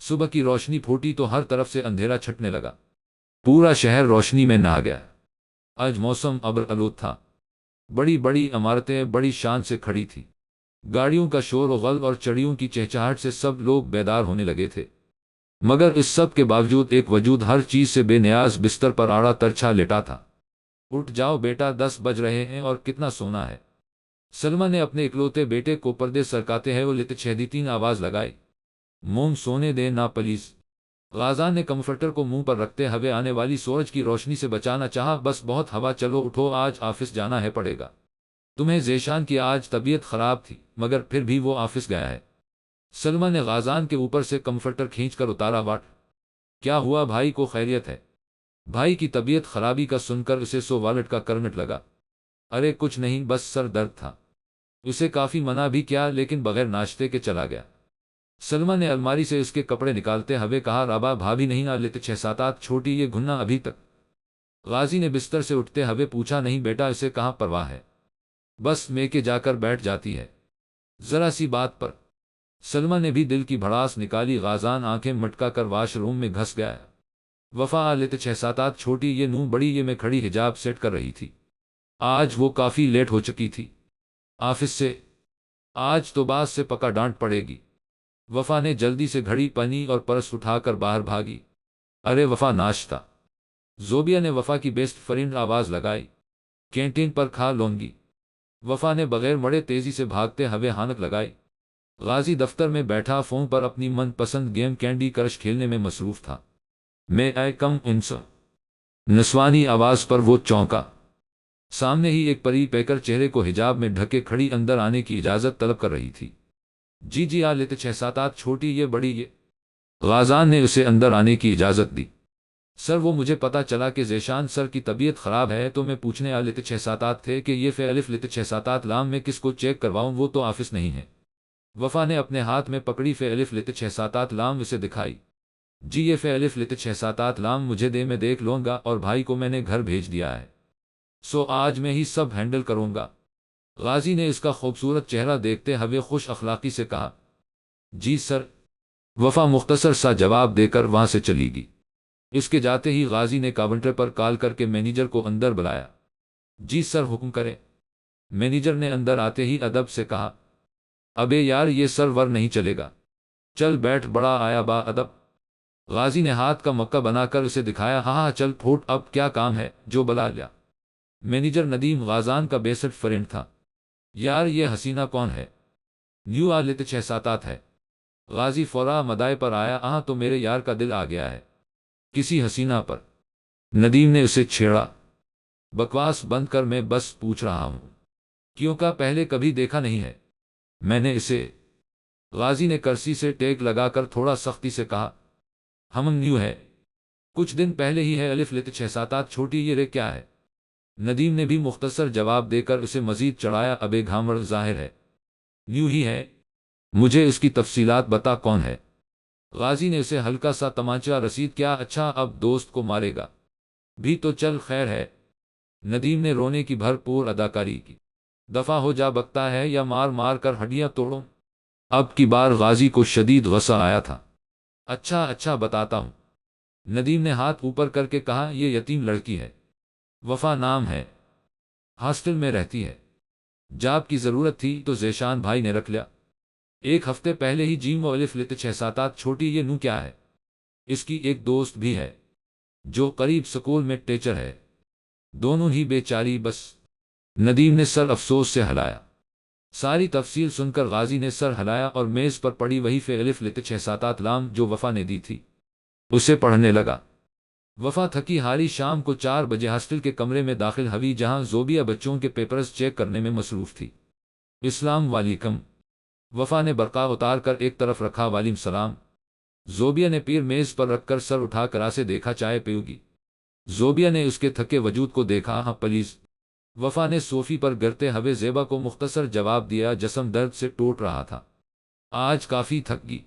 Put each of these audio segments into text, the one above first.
صبح کی روشنی پھوٹی تو ہر طرف سے اندھیرا چھٹنے لگا، پورا شہر روشنی میں نہا گیا۔ آج موسم ابر آلود تھا، بڑی بڑی عمارتیں بڑی شان سے کھڑی تھیں، گاڑیوں کا شور و غل اور چڑیوں کی چہچہاہٹ سے سب لوگ بیدار ہونے لگے تھے۔ مگر اس سب کے باوجود ایک وجود ہر چیز سے بے نیاز بستر پر آڑا ترچھا لیٹا تھا۔ اٹھ جاؤ بیٹا، 10 بج رہے ہیں اور کتنا سونا ہے۔ سلمہ نے اپنے اکلوتے بیٹے کو پردے سرکاتے ہیں وہ لیتے چھیدیتین آواز لگائی۔ موم سونے دے نا پلیز۔ غازان نے کمفرٹر کو منہ پر رکھتے ہوئے آنے والی سورج کی روشنی سے بچانا چاہا، بس بہت ہوا، چلو اٹھو، آج آفس جانا ہے پڑے گا تمہیں۔ ذیشان کی آج طبیعت خراب تھی مگر پھر بھی وہ آفس گیا ہے۔ سلمہ نے غازان کے اوپر سے کمفرٹر کھینچ کر اتارا۔ واٹ، کیا ہوا بھائی کو خیریت ہے؟ بھائی کی طبیعت خرابی کا سن کر اسے سو والٹ کا کرنٹ لگا۔ ارے کچھ نہیں، بس سر درد تھا۔ اسے کافی منع بھی کیا لیکن بغیر ناشتے کے چلا گیا۔ سلمہ نے الماری سے اس کے کپڑے نکالتے ہوئے کہا، رابا بھابھی نہیں نہ لیتے 6-7 چھوٹی یہ گھننا ابھی تک؟ غازی نے بستر سے اٹھتے ہوئے پوچھا، نہیں بیٹا اسے کہاں پرواہ ہے، بس میں کے جا کر بیٹھ جاتی ہے ذرا سی بات پر۔ سلمہ نے بھی دل کی بھڑاس نکالی۔ غازان آنکھیں مٹکا کر واش روم میں گھس گیا۔ وفا آ لیتے 6-7 چھوٹی یہ نوں بڑی یہ میں کھڑی حجاب سیٹ کر رہی تھی۔ آج وہ کافی لیٹ ہو چکی تھی آفس سے، آج تو باس سے پکا ڈانٹ پڑے گی۔ وفا نے جلدی سے گھڑی پہنی اور پرس اٹھا کر باہر بھاگی۔ ارے وفا ناشتہ! زوبیا نے وفا کی بیسٹ فرینڈ آواز لگائی، کینٹین پر کھا لوں گی۔ وفا نے بغیر مڑے تیزی سے بھاگتے ہوئے ہانک لگائی۔ غازی دفتر میں بیٹھا فون پر اپنی من پسند گیم کینڈی کرش کھیلنے میں مصروف تھا۔ میں آئی کم ان سر؟ نسوانی آواز پر وہ چونکا۔ سامنے ہی ایک پری پیکر چہرے کو حجاب میں ڈھکے کھڑی اندر آنے کی اجازت طلب کر رہی تھی۔ جی جی آ لیتے 6-7 چھوٹی یہ بڑی یہ۔ غازان نے اسے اندر آنے کی اجازت دی۔ سر وہ مجھے پتا چلا کہ ذیشان سر کی طبیعت خراب ہے تو میں پوچھنے آ لیتے 6-7 تھے کہ یہ فے الف لیتے 6-7 لام میں کس کو چیک کرواؤں، وہ تو آفس نہیں ہے۔ وفا نے اپنے ہاتھ میں پکڑی فے الف لیتے 6-7 لام اسے دکھائی۔ جی یہ فے الف لیتے 6-7 لام مجھے دے، میں دیکھ لوں گا، اور بھائی کو میں نے گھر بھیج دیا ہے، سو آج میں ہی سب ہینڈل کروں گا۔ غازی نے اس کا خوبصورت چہرہ دیکھتے ہوئے خوش اخلاقی سے کہا، جی سر۔ وفا مختصر سا جواب دے کر وہاں سے چلی گئی۔ اس کے جاتے ہی غازی نے کاؤنٹر پر کال کر کے مینیجر کو اندر بلایا۔ جی سر حکم کریں۔ مینیجر نے اندر آتے ہی ادب سے کہا، ابے یار یہ سرور نہیں چلے گا، چل بیٹھ، بڑا آیا با ادب۔ غازی نے ہاتھ کا مکہ بنا کر اسے دکھایا، ہاں ہاں چل پھوٹ، اب کیا کام ہے جو بلا لیا۔ مینیجر ندیم غازان کا بیسٹ فرینڈ تھا۔ یار یہ حسینہ کون ہے؟ نیو آ لیتے 6-7 ہے۔ غازی فورا مدائے پر آیا، ہاں تو میرے یار کا دل آ گیا ہے کسی حسینہ پر۔ ندیم نے اسے چھیڑا، بکواس بند کر، میں بس پوچھ رہا ہوں کیوں کا پہلے کبھی دیکھا نہیں ہے میں نے اسے۔ غازی نے کرسی سے ٹیک لگا کر تھوڑا سختی سے کہا، ہم نیو ہے، کچھ دن پہلے ہی ہے الف لیتے 6-7 چھوٹی یہ رے کیا ہے؟ ندیم نے بھی مختصر جواب دے کر اسے مزید چڑھایا، ابے گھامڑ، ظاہر ہے نیو ہی ہے، مجھے اس کی تفصیلات بتا، کون ہے؟ غازی نے اسے ہلکا سا تمانچہ رسید کیا، اچھا اب دوست کو مارے گا بھی تو چل خیر ہے۔ ندیم نے رونے کی بھرپور اداکاری کی، دفع ہو جا، بکتا ہے یا مار مار کر ہڈیاں توڑوں؟ اب کی بار غازی کو شدید غصہ آیا تھا۔ اچھا اچھا بتاتا ہوں، ندیم نے ہاتھ اوپر کر کے کہا، یہ یتیم لڑکی ہے، وفا نام ہے، ہاسٹل میں رہتی ہے، جاب کی ضرورت تھی تو ذیشان بھائی نے رکھ لیا۔ 1 ہفتے پہلے ہی جیم و الف لیتے 6-7 چھوٹی یہ نو کیا ہے، اس کی ایک دوست بھی ہے جو قریب سکول میں ٹیچر ہے، دونوں ہی بیچاری، بس۔ ندیم نے سر افسوس سے ہلایا۔ ساری تفصیل سن کر غازی نے سر ہلایا اور میز پر پڑی وہی فے الف لیتے 6-7 لام جو وفا نے دی تھی اسے پڑھنے لگا۔ وفا تھکی ہاری شام کو 4 بجے ہاسٹل کے کمرے میں داخل ہوئی جہاں زوبیا بچوں کے پیپرز چیک کرنے میں مصروف تھی۔ السلام علیکم، وفا نے برقع اتار کر ایک طرف رکھا، وعلیکم السلام۔ زوبیا نے پیر میز پر رکھ کر سر اٹھا کر اسے دیکھا، چائے پیو گی؟ زوبیا نے اس کے تھکے وجود کو دیکھا، ہاں پلیز۔ وفا نے صوفی پر گرتے ہوئے زیبا کو مختصر جواب دیا، جسم درد سے ٹوٹ رہا تھا، آج کافی تھک گئی۔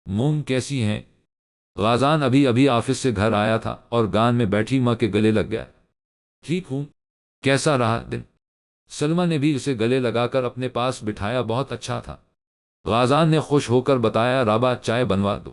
موم کیسی ہیں؟ غازان ابھی ابھی آفس سے گھر آیا تھا اور گان میں بیٹھی ماں کے گلے لگ گیا۔ ٹھیک ہوں، کیسا رہا دن؟ سلمہ نے بھی اسے گلے لگا کر اپنے پاس بٹھایا، بہت اچھا تھا۔ غازان نے خوش ہو کر بتایا، رابعہ چائے بنوا دو۔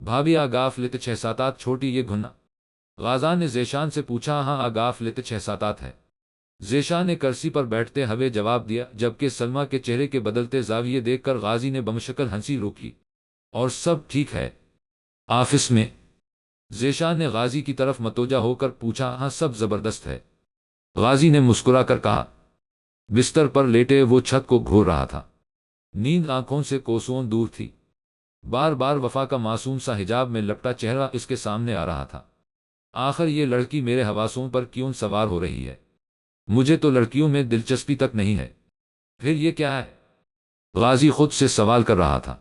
بھابھی آگاف لت 6-7 چھوٹی یہ گھنا؟ غازان نے ذیشان سے پوچھا۔ ہاں آگاف لت 6-7 ہے، ذیشان نے کرسی پر بیٹھتے ہوئے جواب دیا، جبکہ سلمہ کے چہرے کے بدلتے زاویے دیکھ کر غازی نے بمشکل ہنسی روکی۔ اور سب ٹھیک ہے آفس میں؟ ذیشان نے غازی کی طرف متوجہ ہو کر پوچھا۔ ہاں سب زبردست ہے، غازی نے مسکرا کر کہا۔ بستر پر لیٹے وہ چھت کو گھور رہا تھا، نیند آنکھوں سے کوسوں دور تھی۔ بار بار وفا کا معصوم سا حجاب میں لپٹا چہرہ اس کے سامنے آ رہا تھا۔ آخر یہ لڑکی میرے حواسوں پر کیوں سوار ہو رہی ہے؟ مجھے تو لڑکیوں میں دلچسپی تک نہیں ہے، پھر یہ کیا ہے؟ غازی خود سے سوال کر رہا تھا۔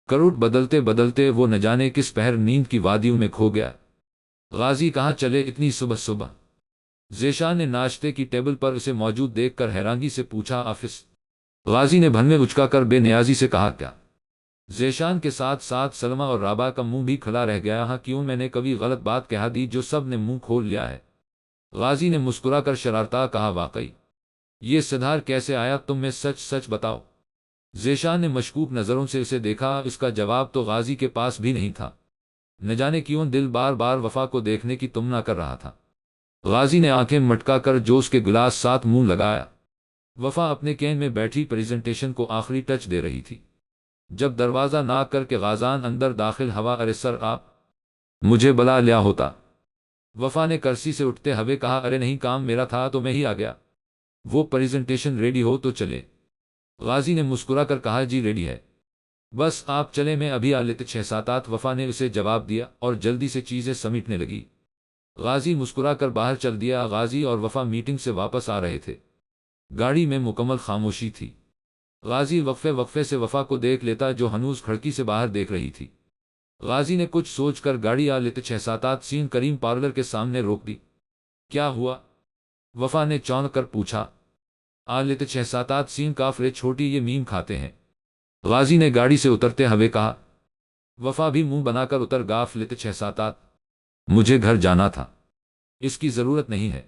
کروٹ بدلتے بدلتے وہ نہ جانے کس پہر نیند کی وادیوں میں کھو گیا۔ غازی کہاں چلے اتنی صبح صبح؟ ذیشان نے ناشتے کی ٹیبل پر اسے موجود دیکھ کر حیرانگی سے پوچھا۔ آفس؟ غازی نے بھنویں اچکا کر بے نیازی سے کہا۔ کیا؟ ذیشان کے ساتھ ساتھ سلمہ اور رابعہ کا منہ بھی کھلا رہ گیا۔ ہاں کیوں، میں نے کبھی غلط بات کہہ دی جو سب نے منہ کھول لیا ہے؟ غازی نے مسکرا کر شرارتا کہا۔ واقعی یہ صدار کیسے آیا تم میں، سچ سچ بتاؤ۔ ذیشان نے مشکوک نظروں سے اسے دیکھا۔ اس کا جواب تو غازی کے پاس بھی نہیں تھا، نہ جانے کیوں دل بار بار وفا کو دیکھنے کی تمنا کر رہا تھا۔ غازی نے آنکھیں مٹکا کر جوش کے گلاس ساتھ منہ لگایا۔ وفا اپنے کین میں بیٹھی پریزنٹیشن کو آخری ٹچ دے رہی تھی جب دروازہ ناک کر کے غازان اندر داخل ہوا۔ ارے سر آپ مجھے بلا لیا ہوتا، وفا نے کرسی سے اٹھتے ہوئے کہا۔ ارے نہیں، کام میرا تھا تو میں ہی آ گیا۔ وہ پریزنٹیشن ریڈی ہو تو چلے؟ غازی نے مسکرا کر کہا۔ جی ریڈی ہے، بس آپ چلے، میں ابھی آ لیتے 6-7 وفا نے اسے جواب دیا اور جلدی سے چیزیں سمیٹنے لگی۔ غازی مسکرا کر باہر چل دیا۔ غازی اور وفا میٹنگ سے واپس آ رہے تھے، گاڑی میں مکمل خاموشی تھی۔ غازی وقفے وقفے سے وفا کو دیکھ لیتا جو ہنوز کھڑکی سے باہر دیکھ رہی تھی۔ غازی نے کچھ سوچ کر گاڑی آ لیتے 6-7 سین کریم پارلر کے سامنے روک دی۔ کیا ہوا؟ وفا نے چونک کر پوچھا۔ آ لیتے 6-7 سین کافرے چھوٹی یہ میم کھاتے ہیں، غازی نے گاڑی سے اترتے ہوئے کہا۔ وفا بھی منہ بنا کر اتر۔ گاف لیتے 6-7 مجھے گھر جانا تھا، اس کی ضرورت نہیں ہے،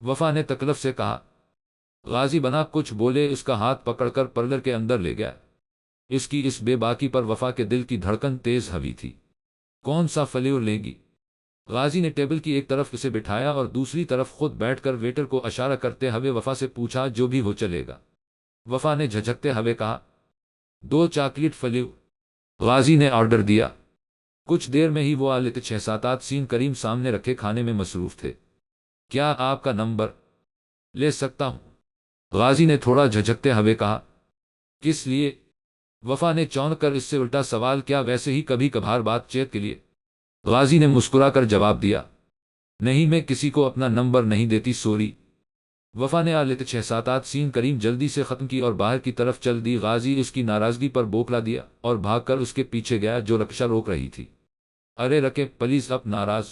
وفا نے تکلف سے کہا۔ غازی بنا کچھ بولے، اس کا ہاتھ پکڑ کر پارلر کے اندر لے گیا۔ اس کی اس بے باکی پر وفا کے دل کی دھڑکن تیز ہوئی تھی۔ کون سا فلیور لیں گی؟ غازی نے ٹیبل کی ایک طرف اسے بٹھایا اور دوسری طرف خود بیٹھ کر ویٹر کو اشارہ کرتے ہوئے وفا سے پوچھا۔ جو بھی ہو چلے گا، وفا نے جھجکتے ہوئے کہا۔ 2 چاکلیٹ فلیور، غازی نے آرڈر دیا۔ کچھ دیر میں ہی وہ آ لیتے 6-7 سین کریم سامنے رکھے کھانے میں مصروف تھے۔ کیا آپ کا نمبر لے سکتا ہوں؟ غازی نے تھوڑا جھجکتے ہوئے کہا۔ کس لیے؟ وفا نے چونک کر اس سے الٹا سوال کیا؟ ویسے ہی کبھی کبھار بات چیت کے لیے، غازی نے مسکرا کر جواب دیا۔ نہیں، میں کسی کو اپنا نمبر نہیں دیتی، سوری۔ وفا نے آ لیتے 6-7 سین کریم جلدی سے ختم کی اور باہر کی طرف چل دی۔ غازی اس کی ناراضگی پر بوکلا دیا اور بھاگ کر اس کے پیچھے گیا جو رکشہ روک رہی تھی۔ ارے رکے پلیز، اب ناراض؟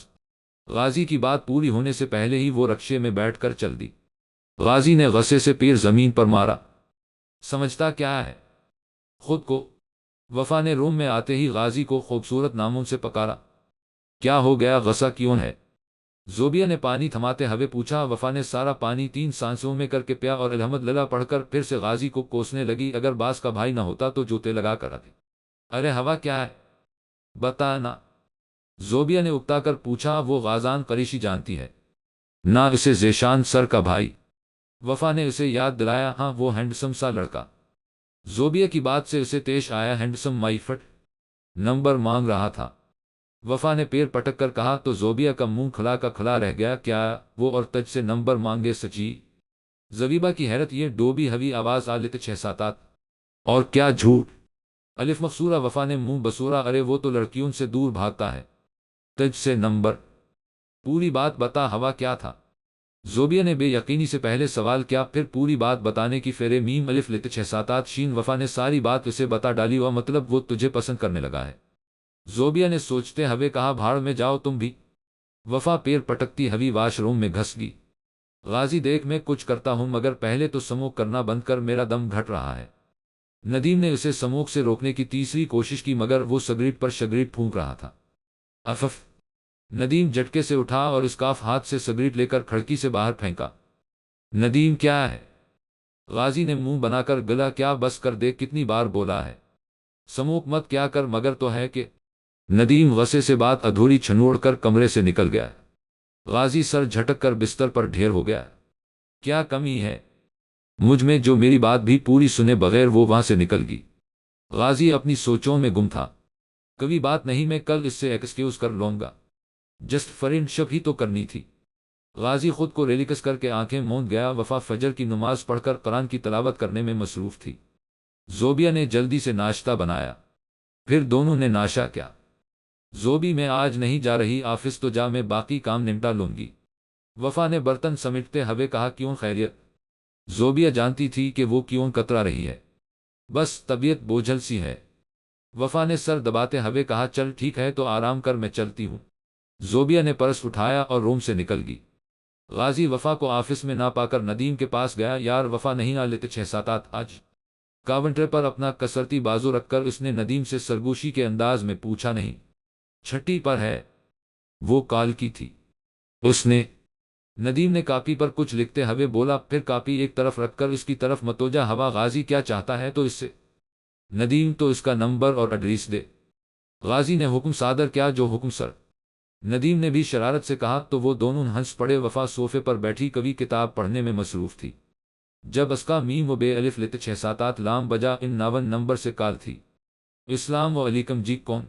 غازی کی بات پوری ہونے سے پہلے ہی وہ رکشے میں بیٹھ کر چل دی۔ غازی نے غصے سے پیر زمین پر مارا۔ سمجھتا کیا ہے خود کو؟ وفا نے روم میں آتے ہی غازی کو خوبصورت ناموں سے پکارا۔ کیا ہو گیا، غصہ کیوں ہے؟ زوبیہ نے پانی تھماتے ہوئے پوچھا۔ وفا نے سارا پانی 3 سانسوں میں کر کے پیا اور الحمد للہ پڑھ کر پھر سے غازی کو کوسنے لگی۔ اگر باس کا بھائی نہ ہوتا تو جوتے لگا کر آتے۔ ارے ہوا کیا ہے بتا نا، زوبیہ نے اکتا کر پوچھا۔ وہ غازان قریشی جانتی ہے نہ اسے، ذیشان سر کا بھائی، وفا نے اسے یاد دلایا۔ ہاں وہ ہینڈسم سا لڑکا، زوبیہ کی بات سے اسے پیش آیا۔ ہینڈسم مائی فٹ نمبر مانگ رہا تھا، وفا نے پیر پٹک کر کہا تو زوبیہ کا منہ کھلا کا کھلا رہ گیا۔ کیا وہ اور تج سے نمبر مانگے؟ سچی؟ زبیبہ کی حیرت یہ ڈوبی ہوئی آواز آ لیتے 6-7 اور کیا جھوٹ؟ الف مقصورہ، وفا نے منہ بسورا۔ ارے وہ تو لڑکیوں سے دور بھاگتا ہے، تج سے نمبر؟ پوری بات بتا، ہوا کیا تھا؟ زوبیہ نے بے یقینی سے پہلے سوال کیا، پھر پوری بات بتانے کی فیرے میم الف لیتے 6-7 شین۔ وفا نے ساری بات اسے بتا ڈالی۔ اور مطلب وہ تجھے پسند کرنے لگا ہے؟ زوبیہ نے سوچتے ہوئے کہا۔ بھاڑ میں جاؤ تم بھی، وفا پیر پٹکتی ہوئی واش روم میں گھس گئی۔ غازی دیکھ میں کچھ کرتا ہوں مگر پہلے تو سموک کرنا بند کر، میرا دم گھٹ رہا ہے۔ ندیم نے اسے سموک سے روکنے کی تیسری کوشش کی مگر وہ سگریٹ پر سگریٹ پھونک رہا تھا۔ افف، ندیم جھٹکے سے اٹھا اور اسکاف ہاتھ سے سگریٹ لے کر کھڑکی سے باہر پھینکا۔ ندیم کیا ہے؟ غازی نے منہ بنا کر گلا، کیا بس کر دے، کتنی بار بولا ہے، سموک مت کیا کر، مگر تو ہے کہ ندیم غصے سے بات ادھوری چھنوڑ کر کمرے سے نکل گیا۔ غازی سر جھٹک کر بستر پر ڈھیر ہو گیا۔ کیا کمی ہے مجھ میں جو میری بات بھی پوری سنے بغیر وہ وہاں سے نکل گئی؟ غازی اپنی سوچوں میں گم تھا۔ کبھی بات نہیں، میں کل اس سے ایکسکیوز کر لوں گا، جسٹ فرینڈشپ ہی تو کرنی تھی۔ غازی خود کو ریلیکس کر کے آنکھیں موند گیا۔ وفا فجر کی نماز پڑھ کر قرآن کی تلاوت کرنے میں مصروف تھی۔ زوبیہ نے جلدی سے ناشتہ بنایا، پھر دونوں نے ناشتہ کیا۔ زوبی، میں آج نہیں جا رہی آفس، تو جا، میں باقی کام نمٹا لوں گی، وفا نے برتن سمیٹتے ہوئے کہا۔ کیوں، خیریت؟ زوبیہ جانتی تھی کہ وہ کیوں کترا رہی ہے، بس طبیعت بوجھل سی ہے۔ وفا نے سر دباتے ہوئے کہا، چل ٹھیک ہے تو آرام کر، میں چلتی ہوں۔ زوبیہ نے پرس اٹھایا اور روم سے نکل گئی۔ غازی وفا کو آفس میں نہ پا کر ندیم کے پاس گیا۔ یار وفا نہیں آ لیتے 6-7 آج؟ کاؤنٹر پر اپنا کسرتی بازو رکھ کر اس نے ندیم سے سرگوشی کے انداز میں پوچھا۔ نہیں، چھٹی پر ہے، وہ کال کی تھی اس نے۔ ندیم نے کاپی پر کچھ لکھتے ہوئے بولا، پھر کاپی ایک طرف رکھ کر اس کی طرف متوجہ ہوا۔ غازی کیا چاہتا ہے تو اس سے؟ ندیم، تو اس کا نمبر اور ایڈریس دے۔ غازی نے حکم صادر کیا۔ جو حکم سر؟ ندیم نے بھی شرارت سے کہا۔ تو وہ دونوں ہنس پڑے۔ وفا صوفے پر بیٹھی کبھی کتاب پڑھنے میں مصروف تھی، جب اس کا میم و بے الف لیتے 6-7 لام بجا۔ ان 59 نمبر سے کال تھی۔ اسلام علیکم جی، کون؟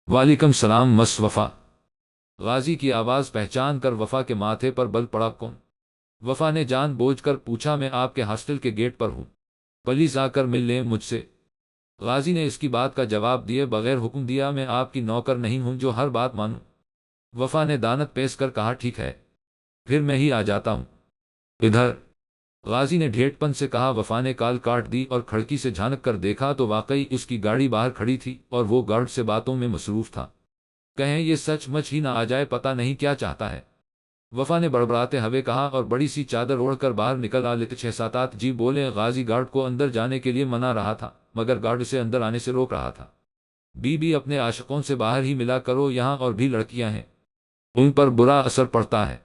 وعلیکم السلام مس وفا۔ غازی کی آواز پہچان کر وفا کے ماتھے پر بل پڑا۔ کون؟ وفا نے جان بوجھ کر پوچھا۔ میں آپ کے ہاسٹل کے گیٹ پر ہوں، پلیز آ کر مل لیں مجھ سے۔ غازی نے اس کی بات کا جواب دیے بغیر حکم دیا، میں آپ کی نوکر نہیں ہوں جو ہر بات مانوں۔ وفا نے دانت پیس کر کہا، ٹھیک ہے، پھر میں ہی آ جاتا ہوں۔ ادھر؟ غازی نے ڈھیٹ پن سے کہا۔ وفا نے کال کاٹ دی اور کھڑکی سے جھانک کر دیکھا تو واقعی اس کی گاڑی باہر کھڑی تھی اور وہ گارڈ سے باتوں میں مصروف تھا۔ کہیں یہ سچ مچ ہی نہ آ جائے، پتہ نہیں کیا چاہتا ہے، وفا نے بڑبڑاتے ہوئے کہا، اور بڑی سی چادر اوڑھ کر باہر نکل آ لیتے 6-7 جی بولے۔ غازی گارڈ کو اندر جانے کے لیے منا رہا تھا مگر گارڈ اسے اندر آنے سے روک رہا تھا۔ بی اپنے عاشقوں سے باہر ہی ملا کرو، یہاں اور بھی لڑکیاں ہیں، ان پر برا اثر پڑتا ہے۔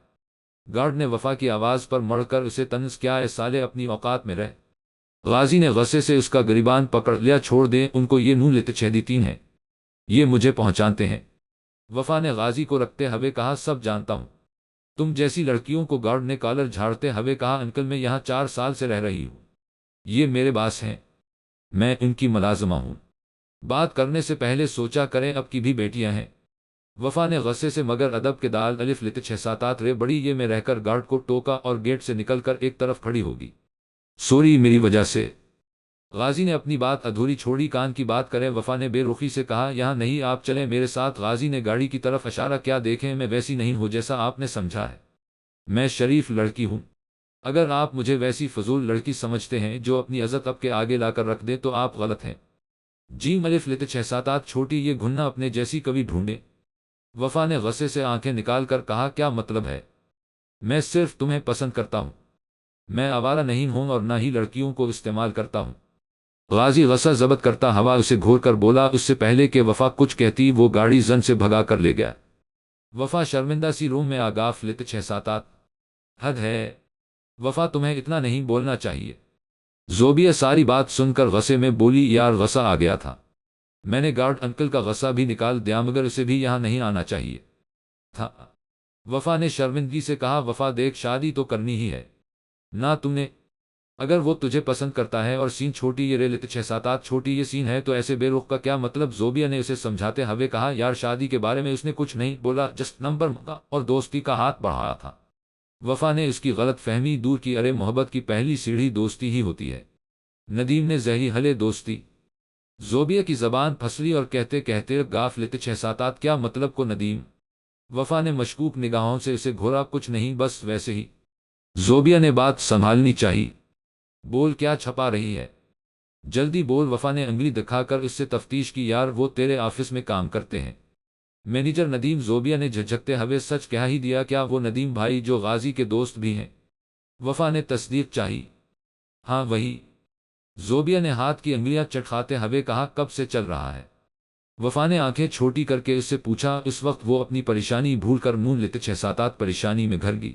گارڈ نے وفا کی آواز پر مڑ کر اسے طنز کیا، اے سالے اپنی اوقات میں رہ۔ غازی نے غصے سے اس کا گریبان پکڑ لیا۔ چھوڑ دیں ان کو، یہ نو لیتے 6 ہیں، یہ مجھے پہچانتے ہیں۔ وفا نے غازی کو رکھتے ہوئے کہا، سب جانتا ہوں، تم جیسی لڑکیوں کو۔ گارڈ نے کالر جھاڑتے ہوئے کہا، انکل میں یہاں 4 سال سے رہ رہی ہوں، یہ میرے باس ہیں، میں ان کی ملازمہ ہوں، بات کرنے سے پہلے سوچا کریں، اب کی بھی بیٹیاں ہیں۔ وفا نے غصے سے مگر ادب کے دال الف لیتے 6-7 رے بڑی یہ میں رہ کر گارڈ کو ٹوکا اور گیٹ سے نکل کر ایک طرف کھڑی ہوگی۔ سوری، میری وجہ سے۔ غازی نے اپنی بات ادھوری چھوڑی، کان کی بات کریں۔ وفا نے بے رخی سے کہا، یہاں نہیں، آپ چلیں میرے ساتھ۔ غازی نے گاڑی کی طرف اشارہ کیا، دیکھیں میں ویسی نہیں ہوں جیسا آپ نے سمجھا ہے، میں شریف لڑکی ہوں، اگر آپ مجھے ویسی فضول لڑکی سمجھتے ہیں جو اپنی عزت اب کے آگے لا کر رکھ دے تو آپ غلط ہیں۔ جیم الف لیتے 6-7 چھوٹی یہ گھننا اپنے جیسی کبھی ڈھونڈے۔ وفا نے غصے سے آنکھیں نکال کر کہا، کیا مطلب ہے؟ میں صرف تمہیں پسند کرتا ہوں، میں آوارہ نہیں ہوں اور نہ ہی لڑکیوں کو استعمال کرتا ہوں۔ غازی غصہ ضبط کرتا ہوا اسے گھور کر بولا۔ اس سے پہلے کہ وفا کچھ کہتی وہ گاڑی زن سے بھگا کر لے گیا۔ وفا شرمندہ سی روم میں آگاف لیتے 6-7۔ حد ہے وفا، تمہیں اتنا نہیں بولنا چاہیے۔ زوبیہ ساری بات سن کر غصے میں بولی، یار غصہ آ گیا تھا، میں نے گارڈ انکل کا غصہ بھی نکال دیا مگر اسے بھی یہاں نہیں آنا چاہیے تھا۔ وفا نے شرمندگی سے کہا، وفا دیکھ شادی تو کرنی ہی ہے نہ تم نے، اگر وہ تجھے پسند کرتا ہے اور سین چھوٹی یہ رے لیتے 6-7 چھوٹی یہ سین ہے تو ایسے بے رخ کا کیا مطلب؟ زوبیہ نے اسے سمجھاتے ہوئے کہا، یار شادی کے بارے میں اس نے کچھ نہیں بولا، جسٹ نمبر مانگا اور دوستی کا ہاتھ بڑھایا تھا۔ وفا نے اس کی غلط فہمی دور کی، ارے محبت کی پہلی سیڑھی دوستی ہی ہوتی ہے۔ ندیم نے ذہی ہلے، دوستی؟ زوبیہ کی زبان پھسلی اور کہتے کہتے گاف لیتے 6-7 کیا مطلب کو ندیم؟ وفا نے مشکوک نگاہوں سے اسے گھورا، کچھ نہیں بس ویسے ہی۔ زوبیہ نے بات سنبھالنی چاہیے، بول کیا چھپا رہی ہے، جلدی بول۔ وفا نے انگلی دکھا کر اس سے تفتیش کی، یار وہ تیرے آفس میں کام کرتے ہیں، مینیجر ندیم۔ زوبیہ نے جھجکتے ہوئے سچ کہہ ہی دیا، کیا وہ ندیم بھائی جو غازی کے دوست بھی ہیں؟ وفا نے تصدیق چاہی، ہاں وہی۔ زوبیہ نے ہاتھ کی انگلیاں چٹکھاتے ہوئے کہا، کب سے چل رہا ہے؟ وفا نے آنکھیں چھوٹی کر کے اس سے پوچھا۔ اس وقت وہ اپنی پریشانی بھول کر نون لیتے 6-7 پریشانی میں گھر گئی۔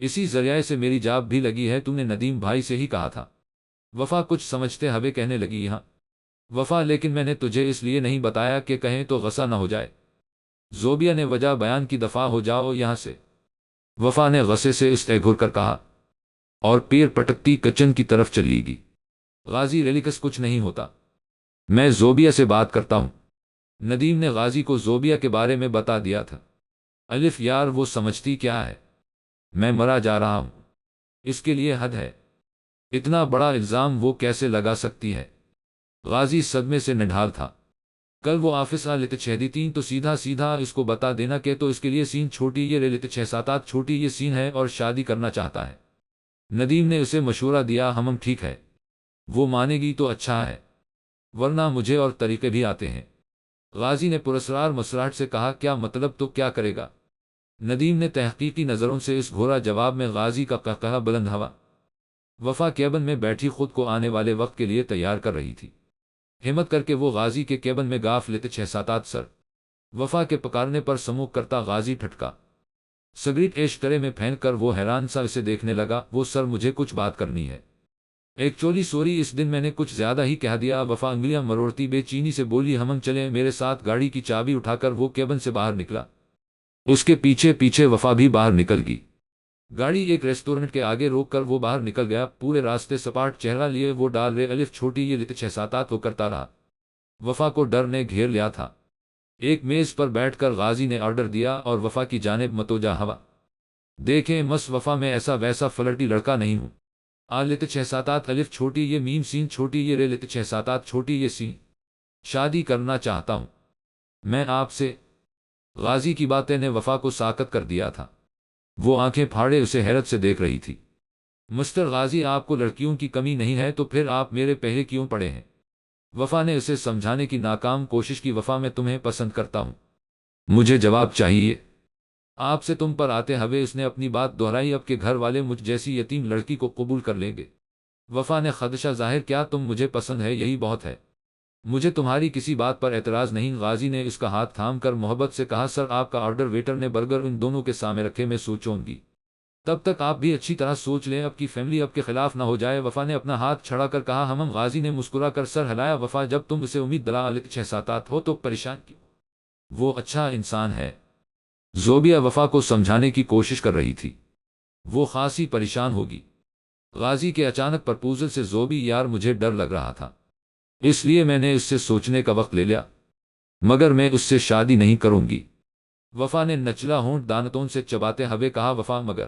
اسی ذریعے سے میری جاب بھی لگی ہے، تم نے ندیم بھائی سے ہی کہا تھا۔ وفا کچھ سمجھتے ہوئے کہنے لگی، ہاں وفا، لیکن میں نے تجھے اس لیے نہیں بتایا کہ کہیں تو غصہ نہ ہو جائے۔ زوبیہ نے وجہ بیان کی، دفاع ہو جاؤ یہاں سے۔ وفا نے غصے سے استغفر کر کہا اور پیر پٹکتی کچن کی طرف چلی گئی۔ غازی ریلیکس کچھ نہیں ہوتا، میں زوبیہ سے بات کرتا ہوں۔ ندیم نے غازی کو زوبیہ کے بارے میں بتا دیا تھا۔ الف یار، وہ سمجھتی کیا ہے؟ میں مرا جا رہا ہوں، اس کے لیے حد ہے۔ اتنا بڑا الزام وہ کیسے لگا سکتی ہے؟ غازی صدمے سے نڈھال تھا۔ کل وہ آفس آ لیتے 6 تو سیدھا سیدھا اس کو بتا دینا کہ تو اس کے لیے سین چھوٹی یہ لے لیتے 6-7 چھوٹی یہ سین ہے اور شادی کرنا چاہتا ہے۔ ندیم نے اسے مشورہ دیا، ہم ٹھیک ہے، وہ مانے گی تو اچھا ہے، ورنہ مجھے اور طریقے بھی آتے ہیں۔ غازی نے پراسرار مسراہٹ سے کہا، کیا مطلب، تو کیا کرے گا؟ ندیم نے تحقیقی نظروں سے اس گھورا جواب میں غازی کا قہقہہ بلند ہوا۔ وفا کیبن میں بیٹھی خود کو آنے والے وقت کے لیے تیار کر رہی تھی۔ ہمت کر کے وہ غازی کے کیبن میں گاف لیتے 6-7 سر۔ وفا کے پکارنے پر سموک کرتا غازی ٹھٹکا، سگریٹ ایش ٹرے میں پھینک کر وہ حیران سا اسے دیکھنے لگا۔ وہ سر، مجھے کچھ بات کرنی ہے۔ ایکچولی سوری، اس دن میں نے کچھ زیادہ ہی کہہ دیا۔ وفا انگلیاں مروڑتی بے چینی سے بولی، ہم چلیں میرے ساتھ۔ گاڑی کی چابی اٹھا کر وہ کیبن سے باہر نکلا، اس کے پیچھے پیچھے وفا بھی باہر نکل گئی۔ گاڑی ایک ریسٹورنٹ کے آگے روک کر وہ باہر نکل گیا۔ پورے راستے سپاٹ چہرہ لیے وہ ڈال رے الف چھوٹی یہ لیتے 6-7 وہ کرتا رہا۔ وفا کو ڈر نے گھیر لیا تھا۔ ایک میز پر بیٹھ کر غازی نے آرڈر دیا اور وفا کی جانب متوجہ ہوا، دیکھیں مس وفا، میں ایسا ویسا فلرٹی لڑکا نہیں ہوں۔ آ لیتے 6-7 الف چھوٹی یہ میم سین چھوٹی یہ رے لیتے 6-7 چھوٹی یہ سین، شادی کرنا چاہتا ہوں میں آپ سے۔ غازی کی باتیں نے وفا کو ساکت کر دیا تھا۔ وہ آنکھیں پھاڑے اسے حیرت سے دیکھ رہی تھی۔ مسٹر غازی، آپ کو لڑکیوں کی کمی نہیں ہے تو پھر آپ میرے پہلے کیوں پڑے ہیں؟ وفا نے اسے سمجھانے کی ناکام کوشش کی۔ وفا، میں تمہیں پسند کرتا ہوں، مجھے جواب چاہیے آپ سے۔ تم پر آتے ہوئے اس نے اپنی بات دہرائی، اب کے گھر والے مجھ جیسی یتیم لڑکی کو قبول کر لیں گے؟ وفا نے خدشہ ظاہر کیا، تم مجھے پسند ہے یہی بہت ہے، مجھے تمہاری کسی بات پر اعتراض نہیں۔ غازی نے اس کا ہاتھ تھام کر محبت سے کہا، سر آپ کا آرڈر۔ ویٹر نے برگر ان دونوں کے سامنے رکھے، میں سوچوں گی، تب تک آپ بھی اچھی طرح سوچ لیں، اب کی فیملی اب کے خلاف نہ ہو جائے۔ وفا نے اپنا ہاتھ چھڑا کر کہا، ہم۔ غازی نے مسکرا کر سر ہلایا۔ وفا، جب تم اسے امید دلا لیتے 6-7 ہو تو پریشان کیوں؟ وہ اچھا انسان ہے۔ زوبیہ وفا کو سمجھانے کی کوشش کر رہی تھی، وہ خاصی پریشان ہوگی۔ غازی کے اچانک پرپوزل سے زوبی، یار مجھے ڈر لگ رہا تھا، اس لیے میں نے اس سے سوچنے کا وقت لے لیا، مگر میں اس سے شادی نہیں کروں گی۔ وفا نے نچلا ہونٹ دانتوں سے چباتے ہوئے کہا، وفا مگر۔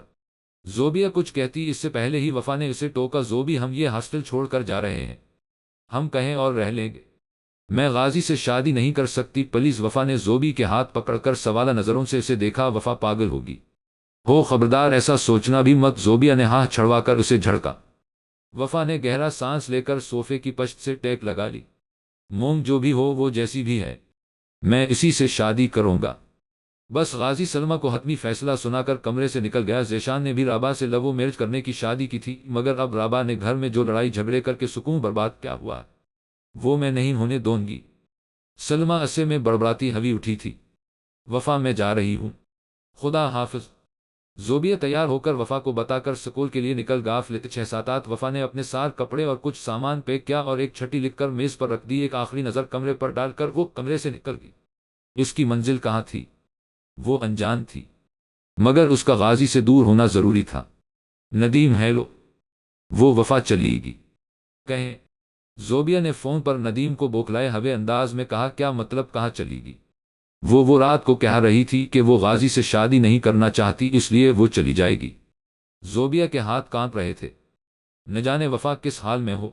زوبیہ کچھ کہتی اس سے پہلے ہی وفا نے اسے ٹوکا، زوبی ہم یہ ہاسٹل چھوڑ کر جا رہے ہیں، ہم کہیں اور رہ لیں گے، میں غازی سے شادی نہیں کر سکتی پلیز۔ وفا نے زوبی کے ہاتھ پکڑ کر سوالہ نظروں سے اسے دیکھا، وفا پاگل ہوگی ہو، خبردار ایسا سوچنا بھی مت۔ زوبیہ نے ہاتھ چھڑوا کر اسے جھڑکا۔ وفا نے گہرا سانس لے کر صوفے کی پشت سے ٹیک لگا لی، موم جو بھی ہو وہ جیسی بھی ہے، میں اسی سے شادی کروں گا بس۔ غازی سلمہ کو حتمی فیصلہ سنا کر کمرے سے نکل گیا۔ ذیشان نے بھی رابعہ سے لو میرج کرنے کی شادی کی تھی، مگر اب رابعہ نے گھر میں جو لڑائی جھگڑے کر کے سکون برباد کیا ہوا وہ میں نہیں ہونے دوں گی۔ سلمہ اسے میں بڑبڑاتی ہوئی اٹھی تھی، وفا میں جا رہی ہوں، خدا حافظ۔ زوبیہ تیار ہو کر وفا کو بتا کر سکول کے لیے نکل گاف لیتے 6-7۔ وفا نے اپنے سار کپڑے اور کچھ سامان پیک کیا اور ایک چھٹی لکھ کر میز پر رکھ دی۔ ایک آخری نظر کمرے پر ڈال کر وہ کمرے سے نکل گئی۔ اس کی منزل کہاں تھی وہ انجان تھی، مگر اس کا غازی سے دور ہونا ضروری تھا۔ ندیم ہیلو، وہ وفا چلی گئی کہیں؟ زوبیہ نے فون پر ندیم کو بوکھلائے ہوئے انداز میں کہا، کیا مطلب کہاں چلی گئی؟ وہ رات کو کہہ رہی تھی کہ وہ غازی سے شادی نہیں کرنا چاہتی، اس لیے وہ چلی جائے گی۔ زوبیہ کے ہاتھ کانپ رہے تھے، نہ جانے وفا کس حال میں ہو،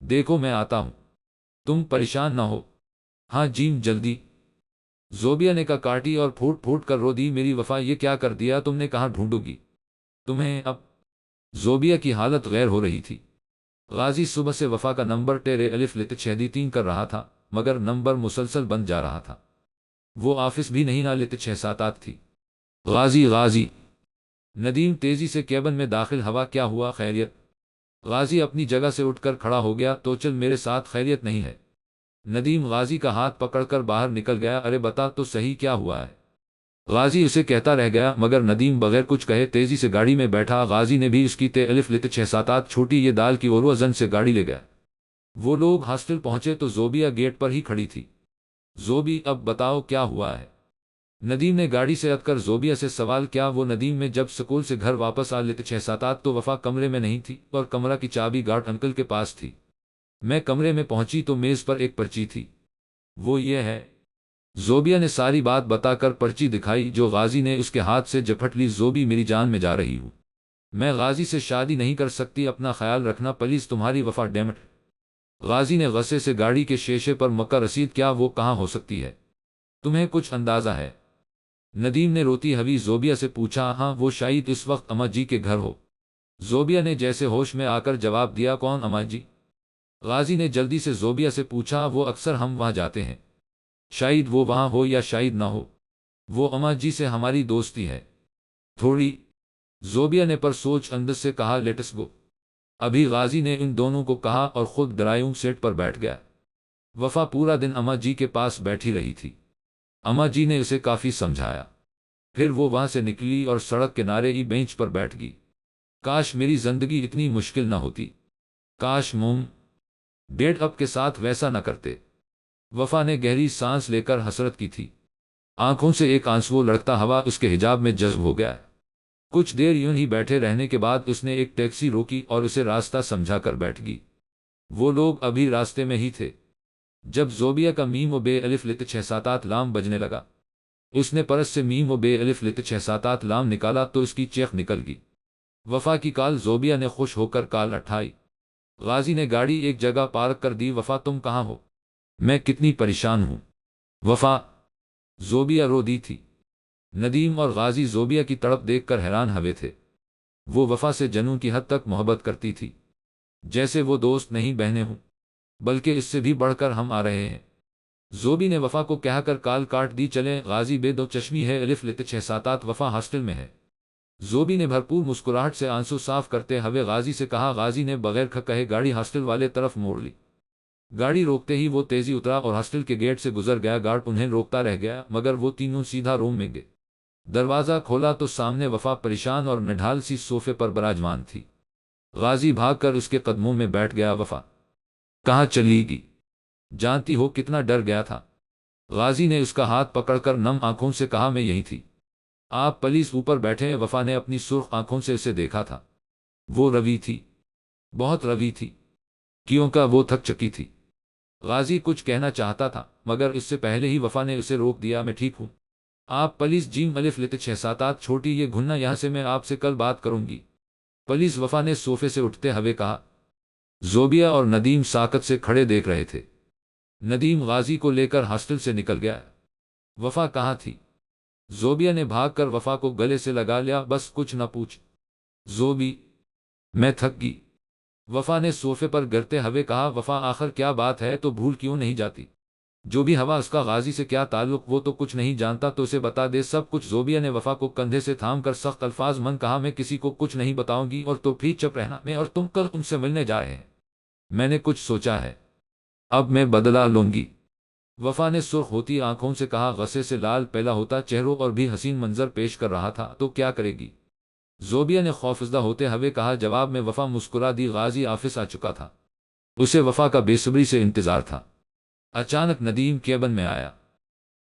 دیکھو میں آتا ہوں، تم پریشان نہ ہو۔ ہاں جیم جلدی۔ زوبیہ نے کاٹی اور پھوٹ پھوٹ کر رو دی، میری وفا یہ کیا کر دیا تم نے، کہاں ڈھونڈو گی تمہیں اب؟ زوبیہ کی حالت غیر ہو رہی تھی۔ غازی صبح سے وفا کا نمبر ٹیرے الف لیتے 6-3 کر رہا تھا، مگر نمبر مسلسل بند جا رہا تھا۔ وہ آفس بھی نہیں نہ لیتے 6-7 تھی۔ غازی ندیم تیزی سے کیبن میں داخل ہوا، کیا ہوا خیریت؟ غازی اپنی جگہ سے اٹھ کر کھڑا ہو گیا، تو چل میرے ساتھ، خیریت نہیں ہے؟ ندیم غازی کا ہاتھ پکڑ کر باہر نکل گیا۔ ارے بتا تو صحیح کیا ہوا ہے؟ غازی اسے کہتا رہ گیا، مگر ندیم بغیر کچھ کہے تیزی سے گاڑی میں بیٹھا۔ غازی نے بھی اس کی تے الف لت 6-7 چھوٹی یہ دال کی اور زن سے گاڑی لے گیا۔ وہ لوگ ہاسٹل پہنچے تو زوبیہ گیٹ پر ہی کھڑی تھی۔ زوبی، اب بتاؤ کیا ہوا ہے؟ ندیم نے گاڑی سے اتر کر زوبیہ سے سوال کیا۔ وہ ندیم میں جب سکول سے گھر واپس آ لیتے 6-7 تو وفا کمرے میں نہیں تھی اور کمرہ کی چابی گارڈ انکل کے پاس تھی۔ میں کمرے میں پہنچی تو میز پر ایک پرچی تھی۔ وہ یہ ہے؟ زوبیہ نے ساری بات بتا کر پرچی دکھائی جو غازی نے اس کے ہاتھ سے جھپٹ لی۔ زوبی، میری جان میں جا رہی ہوں، میں غازی سے شادی نہیں کر سکتی، اپنا خیال رکھنا پلیز، تمہاری وفا ڈیمٹ۔ غازی نے غصے سے گاڑی کے شیشے پر مکہ رسید کیا۔ وہ کہاں ہو سکتی ہے؟ تمہیں کچھ اندازہ ہے؟ ندیم نے روتی ہوئی زوبیہ سے پوچھا۔ ہاں، وہ شاید اس وقت اماں جی کے گھر ہو۔ زوبیہ نے جیسے ہوش میں آ کر جواب دیا۔ کون اماں جی؟ غازی نے جلدی سے زوبیہ سے پوچھا۔ وہ اکثر ہم وہاں جاتے ہیں، شاید وہ وہاں ہو یا شاید نہ ہو، وہ اماں جی سے ہماری دوستی ہے تھوڑی۔ زوبیہ نے پر سوچ اندر سے کہا، لیٹس گو۔ ابھی غازی نے ان دونوں کو کہا اور خود ڈرائیونگ سیٹ پر بیٹھ گیا۔ وفا پورا دن اماں جی کے پاس بیٹھی رہی تھی۔ اماں جی نے اسے کافی سمجھایا، پھر وہ وہاں سے نکلی اور سڑک کنارے ہی بینچ پر بیٹھ گئی۔ کاش میری زندگی اتنی مشکل نہ ہوتی، کاش موم ڈیڈ اپ کے ساتھ ویسا نہ کرتے۔ وفا نے گہری سانس لے کر حسرت کی تھی، آنکھوں سے ایک آنسو لڑکتا ہوا اس کے حجاب میں جذب ہو گیا۔ کچھ دیر یوں ہی بیٹھے رہنے کے بعد اس نے ایک ٹیکسی روکی اور اسے راستہ سمجھا کر بیٹھ گئی۔ وہ لوگ ابھی راستے میں ہی تھے جب زوبیہ کا میم و بے الف لت 6-7 لام بجنے لگا۔ اس نے پرس سے میم و بے الف لت 6-7 لام نکالا تو اس کی چیخ نکل گئی۔ وفا کی کال۔ زوبیہ نے خوش ہو کر کال اٹھائی۔ غازی نے گاڑی ایک جگہ پارک کر دی۔ وفا، تم کہاں ہو؟ میں کتنی پریشان ہوں وفا، زوبیہ رو دی تھی۔ ندیم اور غازی زوبیہ کی تڑپ دیکھ کر حیران ہوئے تھے۔ وہ وفا سے جنون کی حد تک محبت کرتی تھی، جیسے وہ دوست نہیں بہنیں ہوں، بلکہ اس سے بھی بڑھ کر ہم آ رہے ہیں۔ زوبی نے وفا کو کہہ کر کال کاٹ دی۔ چلیں، غازی بے دو چشمی ہے، الف لت 6-7 وفا ہاسٹل میں ہے۔ زوبی نے بھرپور مسکراہٹ سے آنسو صاف کرتے ہوئے غازی سے کہا۔ غازی نے بغیر کہے گاڑی ہاسٹل والے طرف موڑ لی۔ گاڑی روکتے ہی وہ تیزی اترا اور ہاسٹل کے گیٹ سے گزر گیا۔ گارڈ انہیں روکتا رہ گیا مگر وہ تینوں سیدھا روم میں گئے۔ دروازہ کھولا تو سامنے وفا پریشان اور نڈھال سی صوفے پر براجمان تھی۔ غازی بھاگ کر اس کے قدموں میں بیٹھ گیا۔ وفا کہاں چلی گئی؟ جانتی ہو کتنا ڈر گیا تھا؟ غازی نے اس کا ہاتھ پکڑ کر نم آنکھوں سے کہا، میں یہی تھی، آپ پلیز اوپر بیٹھے۔ وفا نے اپنی سرخ آنکھوں سے اسے دیکھا تھا۔ وہ روی تھی، بہت روی تھی، کیونکہ وہ تھک چکی تھی۔ غازی کچھ کہنا چاہتا تھا مگر اس سے پہلے ہی وفا نے اسے روک دیا۔ میں ٹھیک ہوں، آپ پلیز جیم الف لت 6-7 چھوٹی یہ گھننا یہاں سے، میں آپ سے کل بات کروں گی پلیز، وفا نے صوفے سے اٹھتے ہوئے کہا۔ زوبیہ اور ندیم ساکت سے کھڑے دیکھ رہے تھے۔ ندیم غازی کو لے کر ہاسٹل سے نکل گیا۔ وفا کہاں تھی؟ زوبیہ نے بھاگ کر وفا کو گلے سے لگا لیا۔ بس کچھ نہ پوچھ زوبی، میں تھک گئی، وفا نے صوفے پر گرتے ہوئے کہا۔ وفا، آخر کیا بات ہے، تو بھول کیوں نہیں جاتی؟ جو بھی ہوا اس کا غازی سے کیا تعلق، وہ تو کچھ نہیں جانتا، تو اسے بتا دے سب کچھ۔ زوبیہ نے وفا کو کندھے سے تھام کر سخت الفاظ من کہا، میں کسی کو کچھ نہیں بتاؤں گی، اور تو بھی چپ رہنا، میں اور تم کل ان سے ملنے جا رہے ہیں، میں نے کچھ سوچا ہے، اب میں بدلہ لوں گی، وفا نے سرخ ہوتی آنکھوں سے کہا۔ غصے سے لال پیلا ہوتا چہروں اور بھی حسین منظر پیش کر رہا تھا، تو کیا کرے گی؟ زوبیہ نے خوفزدہ ہوتے ہوئے کہا۔ جواب میں وفا مسکرا دی۔ غازی آفس آ چکا تھا، اسے وفا کا بے صبری سے انتظار تھا۔ اچانک ندیم کیبن میں آیا۔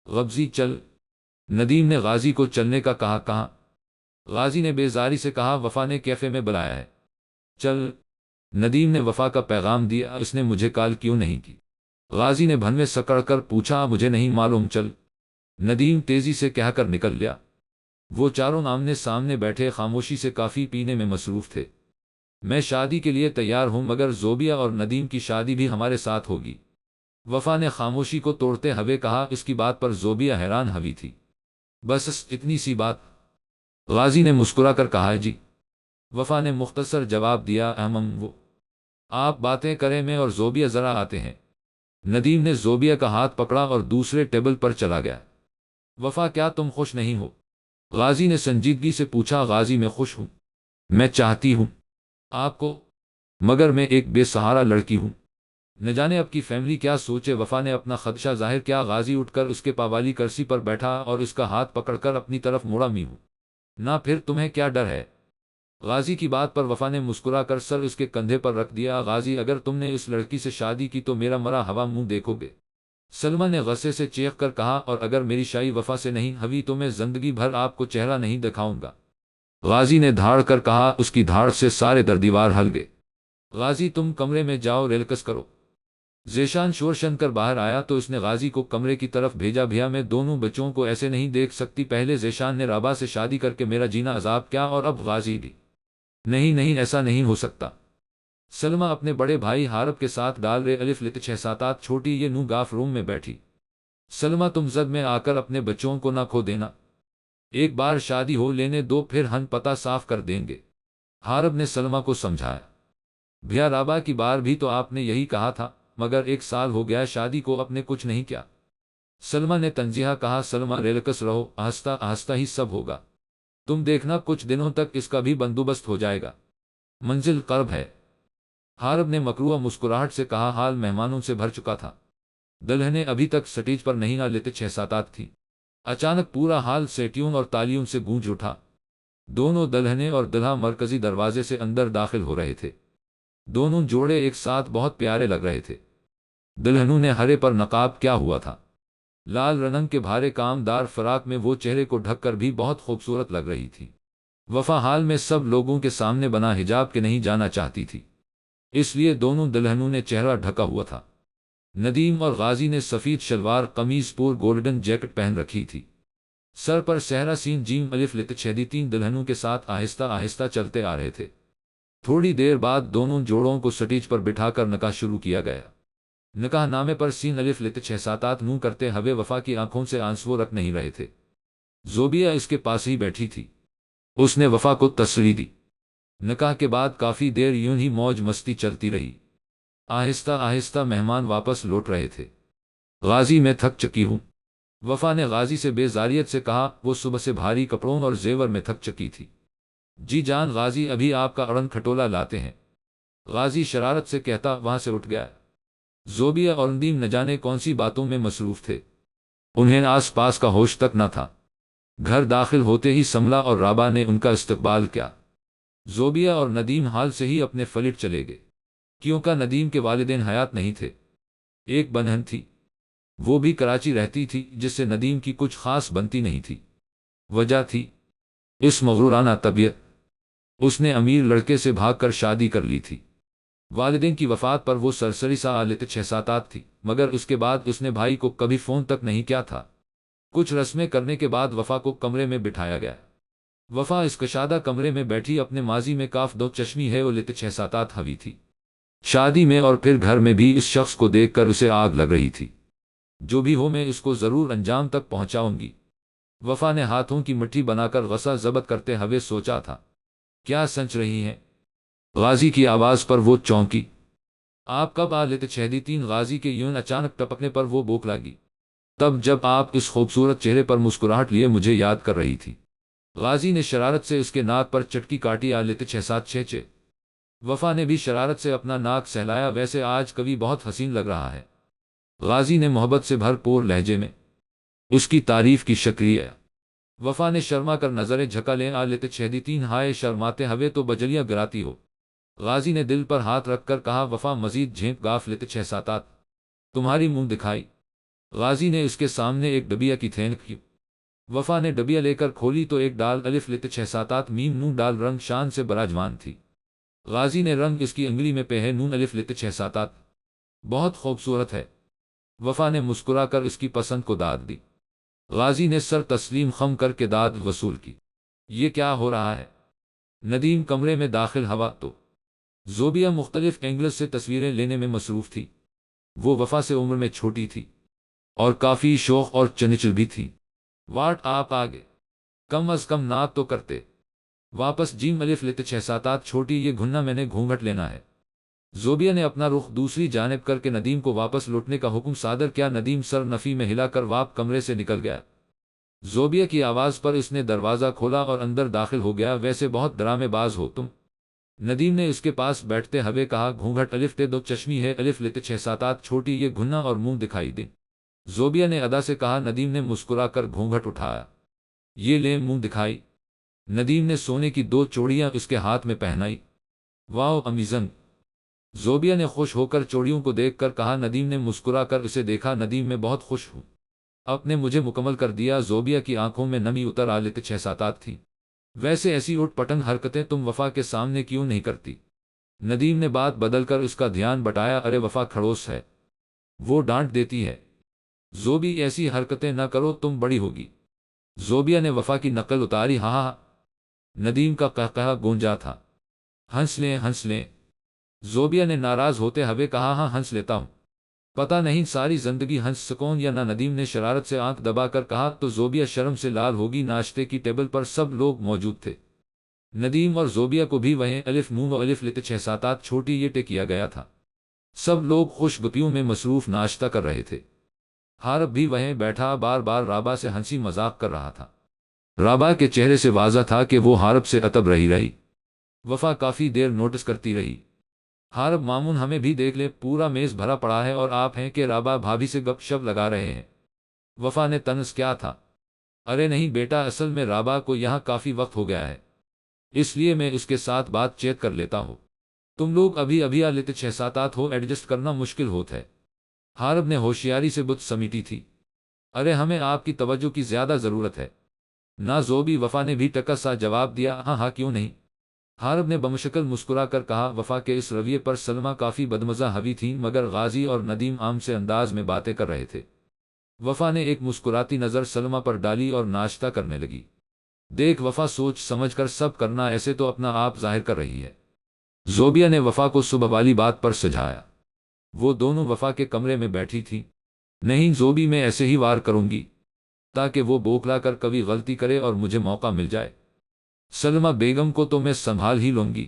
غبزی چل، ندیم نے غازی کو چلنے کا کہا۔ کہاں؟ غازی نے بیزاری سے کہا۔ وفا نے کیفے میں بلایا ہے، چل، ندیم نے وفا کا پیغام دیا۔ اس نے مجھے کال کیوں نہیں کی؟ غازی نے بھن میں سکڑ کر پوچھا۔ مجھے نہیں معلوم، چل، ندیم تیزی سے کہہ کر نکل گیا۔ وہ چاروں آمنے سامنے بیٹھے خاموشی سے کافی پینے میں مصروف تھے۔ میں شادی کے لیے تیار ہوں مگر زوبیہ اور ندیم کی شادی بھی ہمارے ساتھ ہوگی، وفا نے خاموشی کو توڑتے ہوئے کہا۔ اس کی بات پر زوبیہ حیران ہوئی تھی۔ بس اتنی سی بات؟ غازی نے مسکرا کر کہا۔ جی، وفا نے مختصر جواب دیا۔ وہ آپ باتیں کریں، میں اور زوبیہ ذرا آتے ہیں۔ ندیم نے زوبیہ کا ہاتھ پکڑا اور دوسرے ٹیبل پر چلا گیا۔ وفا، کیا تم خوش نہیں ہو؟ غازی نے سنجیدگی سے پوچھا۔ غازی، میں خوش ہوں، میں چاہتی ہوں آپ کو، مگر میں ایک بے سہارا لڑکی ہوں، نہ جانے اب کی فیملی کیا سوچے۔ وفا نے اپنا خدشہ ظاہر کیا۔ غازی اٹھ کر اس کے پاوالی کرسی پر بیٹھا اور اس کا ہاتھ پکڑ کر اپنی طرف موڑا۔ میوں نہ پھر تمہیں کیا ڈر ہے؟ غازی کی بات پر وفا نے مسکرا کر سر اس کے کندھے پر رکھ دیا۔ غازی اگر تم نے اس لڑکی سے شادی کی تو میرا مرا ہوا منہ دیکھو گے؟ سلمہ نے غصے سے چیخ کر کہا، اور اگر میری شائی وفا سے نہیں ہوئی تو میں زندگی بھر آپ کو چہرہ نہیں دکھاؤں گا۔ غازی نے دھاڑ کر کہا۔ اس کی دھاڑ سے سارے در دیوار ہل گئے۔ غازی تم کمرے میں جاؤ، ریلکس کرو۔ ذیشان شور شن کر باہر آیا تو اس نے غازی کو کمرے کی طرف بھیجا۔ بھیا میں دونوں بچوں کو ایسے نہیں دیکھ سکتی۔ پہلے ذیشان نے رابعہ سے شادی کر کے میرا جینا عذاب کیا، اور اب غازی بھی۔ نہیں نہیں، ایسا نہیں ہو سکتا۔ سلمہ اپنے بڑے بھائی حارب کے ساتھ ڈال رے الف لت 6-7 چھوٹی یہ نو گاف روم میں بیٹھی۔ سلمہ تم زد میں آ کر اپنے بچوں کو نہ کھو دینا، ایک بار شادی ہو لینے دو، پھر ہن پتہ صاف کر دیں گے۔ حارب نے سلمہ کو سمجھایا۔ بھیا رابعہ کی بار بھی تو آپ نے یہی کہا تھا، مگر 1 سال ہو گیا شادی کو، اپنے کچھ نہیں کیا۔ سلمہ نے تنزیہ کہا۔ سلمہ ریلکس رہو، آہستہ آہستہ ہی سب ہوگا، تم دیکھنا کچھ دنوں تک اس کا بھی بندوبست ہو جائے گا، منزل قرب ہے۔ حارب نے مکروہ مسکراہٹ سے کہا۔ حال مہمانوں سے بھر چکا تھا، دلہنیں ابھی تک سٹیج پر نہیں آ لیتے 6-7 تھی۔ اچانک پورا حال سیٹیوں اور تالیوں سے گونج اٹھا۔ دونوں دلہنیں اور دلہا مرکزی دروازے سے اندر داخل ہو رہے تھے۔ دونوں جوڑے ایک ساتھ بہت پیارے لگ رہے تھے۔ دلہنوں نے ہرے پر نقاب کیا ہوا تھا، لال رنگ کے بھارے کام دار فراق میں وہ چہرے کو ڈھک کر بھی بہت خوبصورت لگ رہی تھی۔ وفا حال میں سب لوگوں کے سامنے بنا حجاب کے نہیں جانا چاہتی تھی، اس لیے دونوں دلہنوں نے چہرہ ڈھکا ہوا تھا۔ ندیم اور غازی نے سفید شلوار قمیض پور گولڈن جیکٹ پہن رکھی تھی، سر پر صحرا سین جیم الف لت 6 تین دلہنوں کے ساتھ آہستہ آہستہ چلتے آ رہے تھے۔ تھوڑی دیر بعد دونوں جوڑوں کو سٹیج پر بٹھا کر نکاح شروع کیا گیا۔ نکاح نامے پر سین الف لت 6-7 نوں کرتے ہوئے وفا کی آنکھوں سے آنسو رک نہیں رہے تھے۔ زوبیہ اس کے پاس ہی بیٹھی تھی، اس نے وفا کو تسلی دی۔ نکاح کے بعد کافی دیر یوں ہی موج مستی چلتی رہی۔ آہستہ آہستہ مہمان واپس لوٹ رہے تھے۔ غازی میں تھک چکی ہوں، وفا نے غازی سے بے زاریت سے کہا۔ وہ صبح سے بھاری کپڑوں اور زیور میں تھک چکی تھی۔ جی جان غازی ابھی آپ کا اڑن کھٹولا لاتے ہیں، غازی شرارت سے کہتا وہاں سے اٹھ گیا۔ زوبیہ اور ندیم نہ جانے کون سی باتوں میں مصروف تھے، انہیں آس پاس کا ہوش تک نہ تھا۔ گھر داخل ہوتے ہی سملا اور رابعہ نے ان کا استقبال کیا۔ زوبیہ اور ندیم حال سے ہی اپنے فلیٹ چلے گئے، کیونکہ ندیم کے والدین حیات نہیں تھے۔ ایک بہن تھی، وہ بھی کراچی رہتی تھی، جس سے ندیم کی کچھ خاص بنتی نہیں تھی۔ وجہ تھی اس مغرورانہ طبیعت، اس نے امیر لڑکے سے بھاگ کر شادی کر لی تھی۔ والدین کی وفات پر وہ سرسری سا آلت 6-7 تھی، مگر اس کے بعد اس نے بھائی کو کبھی فون تک نہیں کیا تھا۔ کچھ رسمیں کرنے کے بعد وفا کو کمرے میں بٹھایا گیا۔ وفا اس کشادہ کمرے میں بیٹھی اپنے ماضی میں کاف دو چشمی ہے وہ لت 6-7 ہوئی تھی۔ شادی میں اور پھر گھر میں بھی اس شخص کو دیکھ کر اسے آگ لگ رہی تھی۔ جو بھی ہو میں اس کو ضرور انجام تک پہنچاؤں گی، وفا نے ہاتھوں کی مٹھی بنا کر غصہ ضبط کرتے ہوئے سوچا تھا۔ کیا سنچ رہی ہیں؟ غازی کی آواز پر وہ چونکی۔ آپ کب آ لیتے 6-3 غازی کے یوں اچانک ٹپکنے پر وہ بوک لگی۔ تب جب آپ اس خوبصورت چہرے پر مسکراہٹ لیے مجھے یاد کر رہی تھی۔ غازی نے شرارت سے اس کے ناک پر چٹکی کاٹی۔ آ لیتے 6-7 وفا نے بھی شرارت سے اپنا ناک سہلایا۔ ویسے آج کبھی بہت حسین لگ رہا ہے، غازی نے محبت سے بھرپور لہجے میں اس کی تعریف کی شکریہ۔ وفا نے شرما کر نظریں جھکا لیں۔ آ لیتے 6-3 ہائے شرماتے ہوئے تو بجلیاں گراتی ہو، غازی نے دل پر ہاتھ رکھ کر کہا۔ وفا مزید جھینپ گاف لیتے 6-7 تمہاری منہ دکھائی۔ غازی نے اس کے سامنے ایک ڈبیا کی تھینک کی۔ وفا نے ڈبیا لے کر کھولی تو ایک ڈال الف لیتے 6-7 میم نون ڈال رنگ شان سے براجمان تھی۔ غازی نے رنگ اس کی انگلی میں پہ ہے نون الف لیتے 6-7 بہت خوبصورت ہے۔ وفا نے مسکرا کر اس کی پسند کو داد دی۔ غازی نے سر تسلیم خم کر کے داد وصول کی۔ یہ کیا ہو رہا ہے؟ ندیم کمرے میں داخل ہوا تو زوبیہ مختلف اینگلز سے تصویریں لینے میں مصروف تھی۔ وہ وفا سے عمر میں چھوٹی تھی اور کافی شوخ اور چنچل بھی تھی۔ واٹ آپ آگے کم از کم ناک تو کرتے۔ واپس جیم الف لیتے 6-7 چھوٹی یہ گھننا میں نے گھونگھٹ لینا ہے۔ زوبیہ نے اپنا رخ دوسری جانب کر کے ندیم کو واپس لوٹنے کا حکم صادر کیا۔ ندیم سر نفی میں ہلا کر واپ کمرے سے نکل گیا۔ زوبیہ کی آواز پر اس نے دروازہ کھولا اور اندر داخل ہو گیا۔ ویسے بہت ڈرامے باز ہو تم، ندیم نے اس کے پاس بیٹھتے ہوئے کہا، گھونگھٹ الف تے دو چشمی ہے، الف لت چھ ساتات چھوٹی یہ گھنا اور منہ دکھائی دے۔ زوبیا نے ادا سے کہا۔ ندیم نے مسکرا کر گھونگھٹ اٹھایا۔ یہ لے منہ دکھائی۔ ندیم نے سونے کی دو چوڑیاں اس کے ہاتھ میں پہنائی۔ واو امیزنگ! زوبیا نے خوش ہو کر چوڑیوں کو دیکھ کر کہا۔ ندیم نے مسکرا کر اسے دیکھا۔ ندیم میں بہت خوش ہوں، اب نے مجھے مکمل کر دیا۔ زوبیا کی آنکھوں میں نمی اتر آ لیتے چھ ساتات تھی۔ ویسے ایسی اٹھ پٹنگ حرکتیں تم وفا کے سامنے کیوں نہیں کرتی؟ ندیم نے بات بدل کر اس کا دھیان بٹایا۔ ارے وفا کھڑوس ہے، وہ ڈانٹ دیتی ہے۔ زوبی ایسی حرکتیں نہ کرو، تم بڑی ہوگی۔ زوبیا نے وفا کی نقل اتاری۔ ہاں ہاں، ندیم کا قہقہہ گونجا تھا۔ ہنس لیں ہنس لیں، زوبیا نے ناراض ہوتے ہوئے کہا۔ ہاں ہنس لیتا ہوں، پتہ نہیں ساری زندگی ہنس سکون یا نہ۔ ندیم نے شرارت سے آنکھ دبا کر کہا۔ تو زوبیا شرم سے لال ہوگی۔ ناشتے کی ٹیبل پر سب لوگ موجود تھے، ندیم اور زوبیا کو بھی وہیں الف منہ و الف لت چھ ساتات چھوٹی یہ ٹے کیا گیا تھا۔ سب لوگ خوش گپیوں میں مصروف ناشتہ کر رہے تھے۔ حارب بھی وہیں بیٹھا بار بار رابعہ سے ہنسی مذاق کر رہا تھا۔ رابعہ کے چہرے سے واضح تھا کہ وہ حارب سے عتب رہی۔ وفا کافی دیر نوٹس کرتی رہی۔ حارب مامون ہمیں بھی دیکھ لے، پورا میز بھرا پڑا ہے اور آپ ہیں کہ رابعہ بھابھی سے گپ شپ لگا رہے ہیں۔ وفا نے طنز کیا تھا۔ ارے نہیں بیٹا، اصل میں رابعہ کو یہاں کافی وقت ہو گیا ہے، اس لیے میں اس کے ساتھ بات چیت کر لیتا ہوں۔ تم لوگ ابھی ابھی لیتے چھ ساتات ہو، ایڈجسٹ کرنا مشکل ہوتا ہے۔ حارب نے ہوشیاری سے بت سمیٹی تھی۔ ارے ہمیں آپ کی توجہ کی زیادہ ضرورت ہے نہ زوبی، وفا نے بھی ٹکا سا جواب دیا۔ ہاں ہاں کیوں نہیں، حارب نے بمشکل مسکرا کر کہا۔ وفا کے اس رویے پر سلمہ کافی بدمزہ ہوئی تھی، مگر غازی اور ندیم عام سے انداز میں باتیں کر رہے تھے۔ وفا نے ایک مسکراتی نظر سلمہ پر ڈالی اور ناشتہ کرنے لگی۔ دیکھ وفا، سوچ سمجھ کر سب کرنا، ایسے تو اپنا آپ ظاہر کر رہی ہے۔ زوبیا نے وفا کو صبح والی بات پر سجھایا۔ وہ دونوں وفا کے کمرے میں بیٹھی تھی۔ نہیں زوبی، میں ایسے ہی وار کروں گی تاکہ وہ بوکلا کر کبھی غلطی کرے اور مجھے موقع مل جائے۔ سلمہ بیگم کو تو میں سنبھال ہی لوں گی،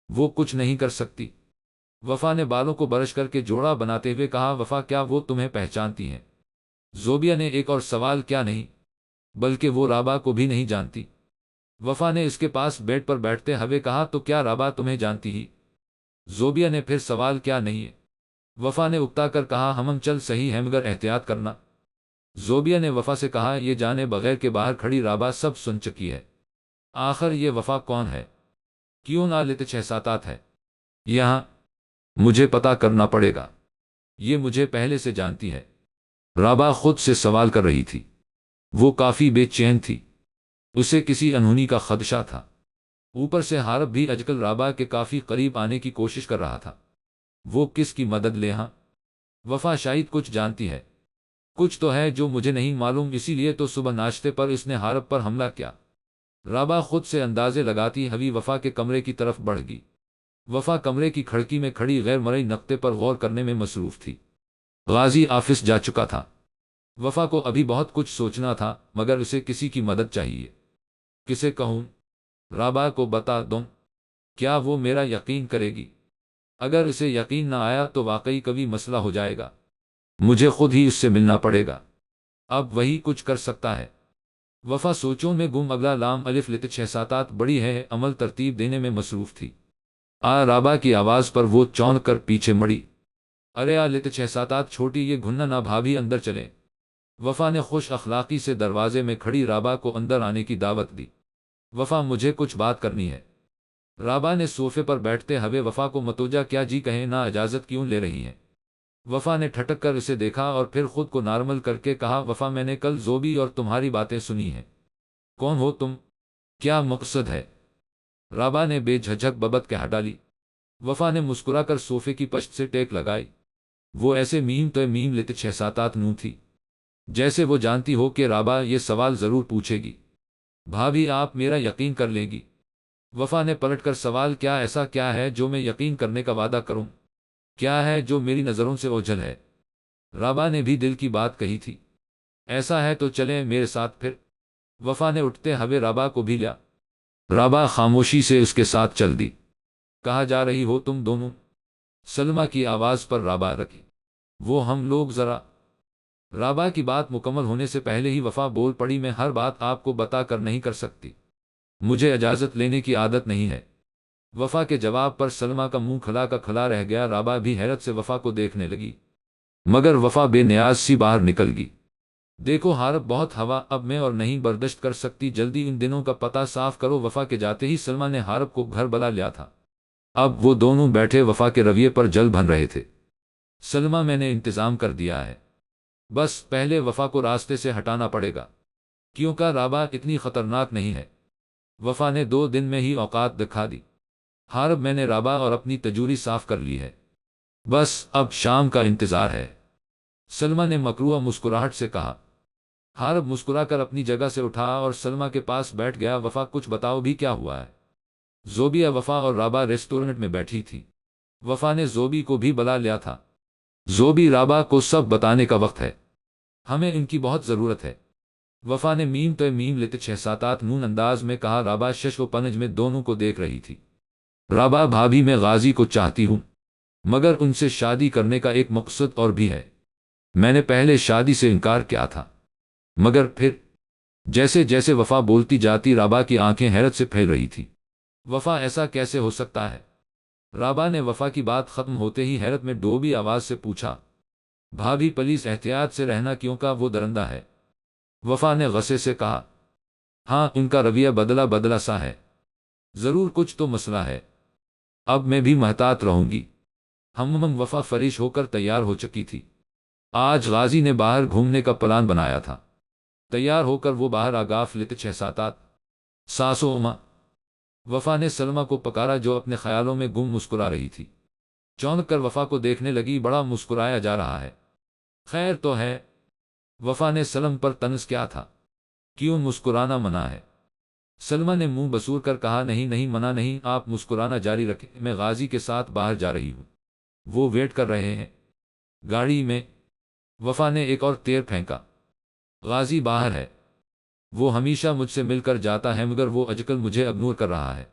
وہ کچھ نہیں کر سکتی۔ وفا نے بالوں کو برش کر کے جوڑا بناتے ہوئے کہا۔ وفا، کیا وہ تمہیں پہچانتی ہیں؟ زوبیا نے ایک اور سوال کیا نہیں، بلکہ وہ رابعہ کو بھی نہیں جانتی۔ وفا نے اس کے پاس بیڈ پر بیٹھتے ہوئے کہا۔ تو کیا رابعہ تمہیں جانتی ہی؟ زوبیا نے پھر سوال کیا نہیں ہے۔ وفا نے اکتا کر کہا۔ ہم چل صحیح ہے مگر احتیاط کرنا۔ زوبیا نے وفا سے کہا۔ یہ جانے بغیر کہ باہر کھڑی رابعہ سب سن چکی ہے۔ آخر یہ وفا کون ہے؟ کیوں نہ لیتے چھ ساتات ہے یہاں؟ مجھے پتا کرنا پڑے گا، یہ مجھے پہلے سے جانتی ہے۔ رابعہ خود سے سوال کر رہی تھی۔ وہ کافی بے چین تھی، اسے کسی انہونی کا خدشہ تھا۔ اوپر سے حارب بھی اجکل رابعہ کے کافی قریب آنے کی کوشش کر رہا تھا۔ وہ کس کی مدد لے؟ ہاں، وفا شاید کچھ جانتی ہے، کچھ تو ہے جو مجھے نہیں معلوم، اسی لیے تو صبح ناشتے پر اس نے حارب پر حملہ کیا۔ رابعہ خود سے اندازے لگاتی ہوئی وفا کے کمرے کی طرف بڑھ گئی۔ وفا کمرے کی کھڑکی میں کھڑی غیر مرئی نقطے پر غور کرنے میں مصروف تھی۔ غازی آفس جا چکا تھا۔ وفا کو ابھی بہت کچھ سوچنا تھا، مگر اسے کسی کی مدد چاہیے۔ کسے کہوں؟ رابعہ کو بتا دوں؟ کیا وہ میرا یقین کرے گی؟ اگر اسے یقین نہ آیا تو واقعی کبھی مسئلہ ہو جائے گا۔ مجھے خود ہی اس سے ملنا پڑے گا، اب وہی کچھ کر سکتا ہے۔ وفا سوچوں میں گم، اگلا لام الف لت چھ ساتات بڑی ہے عمل ترتیب دینے میں مصروف تھی۔ رابعہ کی آواز پر وہ چونک کر پیچھے مڑی۔ ارے لت چھ ساتات چھوٹی یہ گھننا نہ، بھابھی اندر چلیں۔ وفا نے خوش اخلاقی سے دروازے میں کھڑی رابعہ کو اندر آنے کی دعوت دی۔ وفا، مجھے کچھ بات کرنی ہے۔ رابعہ نے صوفے پر بیٹھتے ہوئے وفا کو متوجہ کیا۔ جی کہیں نہ، اجازت کیوں لے رہی ہیں؟ وفا نے ٹھٹک کر اسے دیکھا اور پھر خود کو نارمل کر کے کہا۔ وفا، میں نے کل زوبی اور تمہاری باتیں سنی ہیں۔ کون ہو تم؟ کیا مقصد ہے؟ رابعہ نے بے جھجھک ببت کے ڈالی۔ وفا نے مسکرا کر صوفے کی پشت سے ٹیک لگائی۔ وہ ایسے میم تو میم لیتے چھ ساتات نو تھی، جیسے وہ جانتی ہو کہ رابعہ یہ سوال ضرور پوچھے گی۔ بھابھی، آپ میرا یقین کر لیں گی؟ وفا نے پلٹ کر سوال کیا۔ ایسا کیا ہے جو میں یقین کرنے کا وعدہ کروں؟ کیا ہے جو میری نظروں سے اوجھل ہے؟ رابعہ نے بھی دل کی بات کہی تھی۔ ایسا ہے تو چلیں میرے ساتھ پھر۔ وفا نے اٹھتے ہوئے رابعہ کو بھی لیا۔ رابعہ خاموشی سے اس کے ساتھ چل دی۔ کہاں جا رہی ہو تم دونوں؟ سلمہ کی آواز پر رابعہ رکھی۔ وہ ہم لوگ ذرا۔ رابعہ کی بات مکمل ہونے سے پہلے ہی وفا بول پڑی۔ میں ہر بات آپ کو بتا کر نہیں کر سکتی، مجھے اجازت لینے کی عادت نہیں ہے۔ وفا کے جواب پر سلمہ کا منہ کھلا کا کھلا رہ گیا۔ رابعہ بھی حیرت سے وفا کو دیکھنے لگی، مگر وفا بے نیاز سی باہر نکل گئی۔ دیکھو حارب، بہت ہوا اب میں اور نہیں برداشت کر سکتی، جلدی ان دنوں کا پتہ صاف کرو۔ وفا کے جاتے ہی سلمہ نے حارب کو گھر بلا لیا تھا۔ اب وہ دونوں بیٹھے وفا کے رویے پر جل بھن رہے تھے۔ سلمہ، میں نے انتظام کر دیا ہے، بس پہلے وفا کو راستے سے ہٹانا پڑے گا، کیونکہ رابعہ اتنی خطرناک نہیں ہے۔ وفا نے 2 دن میں ہی اوقات دکھا دی۔ حارب، میں نے رابعہ اور اپنی تجوری صاف کر لی ہے، بس اب شام کا انتظار ہے، سلمہ نے مکروہ مسکراہٹ سے کہا۔ حارب مسکرا کر اپنی جگہ سے اٹھا اور سلمہ کے پاس بیٹھ گیا۔ وفا، کچھ بتاؤ بھی، کیا ہوا ہے؟ زوبیہ، وفا اور رابعہ ریسٹورنٹ میں بیٹھی تھی۔ وفا نے زوبی کو بھی بلا لیا تھا۔ زوبی، رابعہ کو سب بتانے کا وقت ہے، ہمیں ان کی بہت ضرورت ہے، وفا نے میم تو میم لیتے 6-7 نون انداز میں کہا۔ رابعہ شش و پنج میں دونوں کو دیکھ رہی تھی۔ رابعہ، بھابھی، میں غازی کو چاہتی ہوں، مگر ان سے شادی کرنے کا ایک مقصد اور بھی ہے۔ میں نے پہلے شادی سے انکار کیا تھا، مگر پھر… جیسے جیسے وفا بولتی جاتی رابعہ کی آنکھیں حیرت سے پھیل رہی تھی۔ وفا، ایسا کیسے ہو سکتا ہے؟ رابعہ نے وفا کی بات ختم ہوتے ہی حیرت میں ڈوبی آواز سے پوچھا۔ بھابھی پلیز احتیاط سے رہنا، کیونکہ وہ درندہ ہے، وفا نے غصے سے کہا۔ ہاں، ان کا رویہ بدلا بدلا سا ہے، ضرور کچھ تو مسئلہ ہے، اب میں بھی محتاط رہوں گی۔ وفا فریش ہو کر تیار ہو چکی تھی۔ آج غازی نے باہر گھومنے کا پلان بنایا تھا۔ تیار ہو کر وہ باہر آگاف لیتے 6-7 ساسو ماں۔ وفا نے سلمہ کو پکارا جو اپنے خیالوں میں گم مسکرا رہی تھی۔ چونک کر وفا کو دیکھنے لگی، بڑا مسکرایا جا رہا ہے، خیر تو ہے؟ وفا نے سلم پر طنز کیا تھا، کیوں مسکرانا منع ہے؟ سلمہ نے منہ بسور کر کہا، نہیں نہیں، منع نہیں، آپ مسکرانا جاری رکھیں، میں غازی کے ساتھ باہر جا رہی ہوں، وہ ویٹ کر رہے ہیں گاڑی میں۔ وفا نے ایک اور تیر پھینکا۔ غازی باہر ہے، وہ ہمیشہ مجھ سے مل کر جاتا ہے، مگر وہ آجکل مجھے اگنور کر رہا ہے،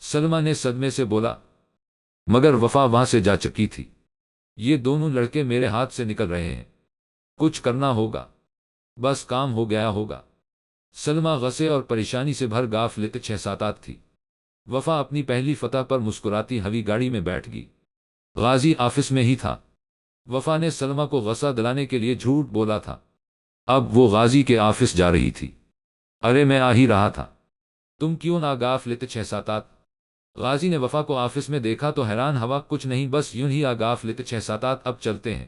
سلمہ نے صدمے سے بولا۔ مگر وفا وہاں سے جا چکی تھی۔ یہ دونوں لڑکے میرے ہاتھ سے نکل رہے ہیں، کچھ کرنا ہوگا، بس کام ہو گیا ہوگا۔ سلمہ غصے اور پریشانی سے بھر گاف لیتے 6-7 تھی۔ وفا اپنی پہلی فتح پر مسکراتی ہوئی گاڑی میں بیٹھ گئی۔ غازی آفس میں ہی تھا۔ وفا نے سلمہ کو غصہ دلانے کے لیے جھوٹ بولا تھا، اب وہ غازی کے آفس جا رہی تھی۔ ارے میں آ ہی رہا تھا، تم کیوں نہ آگاف لیتے 6-7؟ غازی نے وفا کو آفس میں دیکھا تو حیران ہوا، کچھ نہیں، بس یوں ہی آگاف لیتے 6-7، اب چلتے ہیں۔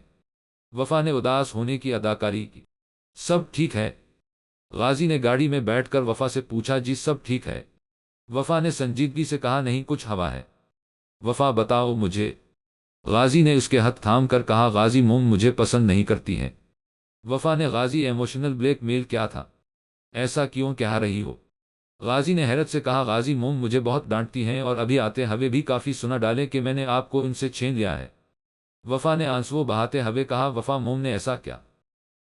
وفا نے اداس ہونے کی اداکاری کی۔ سب ٹھیک ہے؟ غازی نے گاڑی میں بیٹھ کر وفا سے پوچھا۔ جی سب ٹھیک ہے، وفا نے سنجیدگی سے کہا۔ نہیں، کچھ ہوا ہے؟ وفا، بتاؤ مجھے، غازی نے اس کے ہاتھ تھام کر کہا۔ غازی، موم مجھے پسند نہیں کرتی ہیں۔ وفا نے غازی ایموشنل بلیک میل کیا تھا؟ ایسا کیوں کہہ رہی ہو؟ غازی نے حیرت سے کہا۔ غازی، موم مجھے بہت ڈانٹتی ہیں اور ابھی آتے ہوئے بھی کافی سنا ڈالے کہ میں نے آپ کو ان سے چھین لیا ہے۔ وفا نے آنسو بہاتے ہوئے کہا۔ وفا، موم نے ایسا کیا؟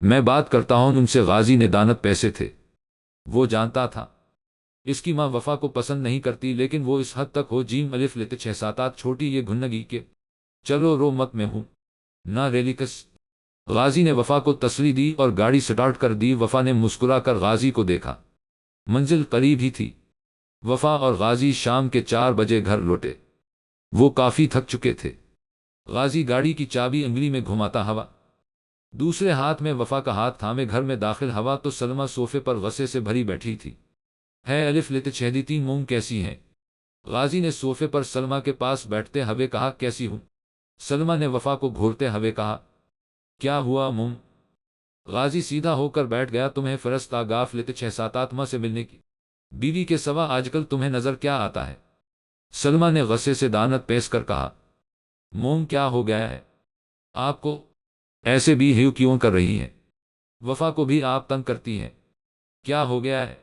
میں بات کرتا ہوں ان سے، غازی نے دانت پیسے تھے، وہ جانتا تھا اس کی ماں وفا کو پسند نہیں کرتی، لیکن وہ اس حد تک ہو جیم الف لیتے 6-7 چھوٹی یہ گھنگی کہ چلو رو مت، میں ہوں نہ ریلیکس۔ غازی نے وفا کو تسلی دی اور گاڑی سٹارٹ کر دی۔ وفا نے مسکرا کر غازی کو دیکھا، منزل قریب ہی تھی۔ وفا اور غازی شام کے 4 بجے گھر لوٹے، وہ کافی تھک چکے تھے۔ غازی گاڑی کی چابی انگلی میں گھماتا ہوا، دوسرے ہاتھ میں وفا کا ہاتھ تھامے گھر میں داخل ہوا تو سلمہ صوفے پر غصے سے بھری بیٹھی تھی۔ ہے الف لیتے 6 موم کیسی ہیں؟ غازی نے صوفے پر سلمہ کے پاس بیٹھتے ہوئے کہا۔ کیسی ہوں؟ سلمہ نے وفا کو گھورتے ہوئے کہا۔ کیا ہوا موم؟ غازی سیدھا ہو کر بیٹھ گیا۔ تمہیں فرست آگاف لیتے 6-7 ماں سے ملنے کی، بیوی کے سوا آج کل تمہیں نظر کیا آتا ہے؟ سلمہ نے غصے سے دانت پیس کر کہا۔ موم کیا ہو گیا ہے آپ کو؟ ایسے بھی ہیو کیوں کر رہی ہیں؟ وفا کو بھی آپ تنگ کرتی ہیں، کیا ہو گیا ہے؟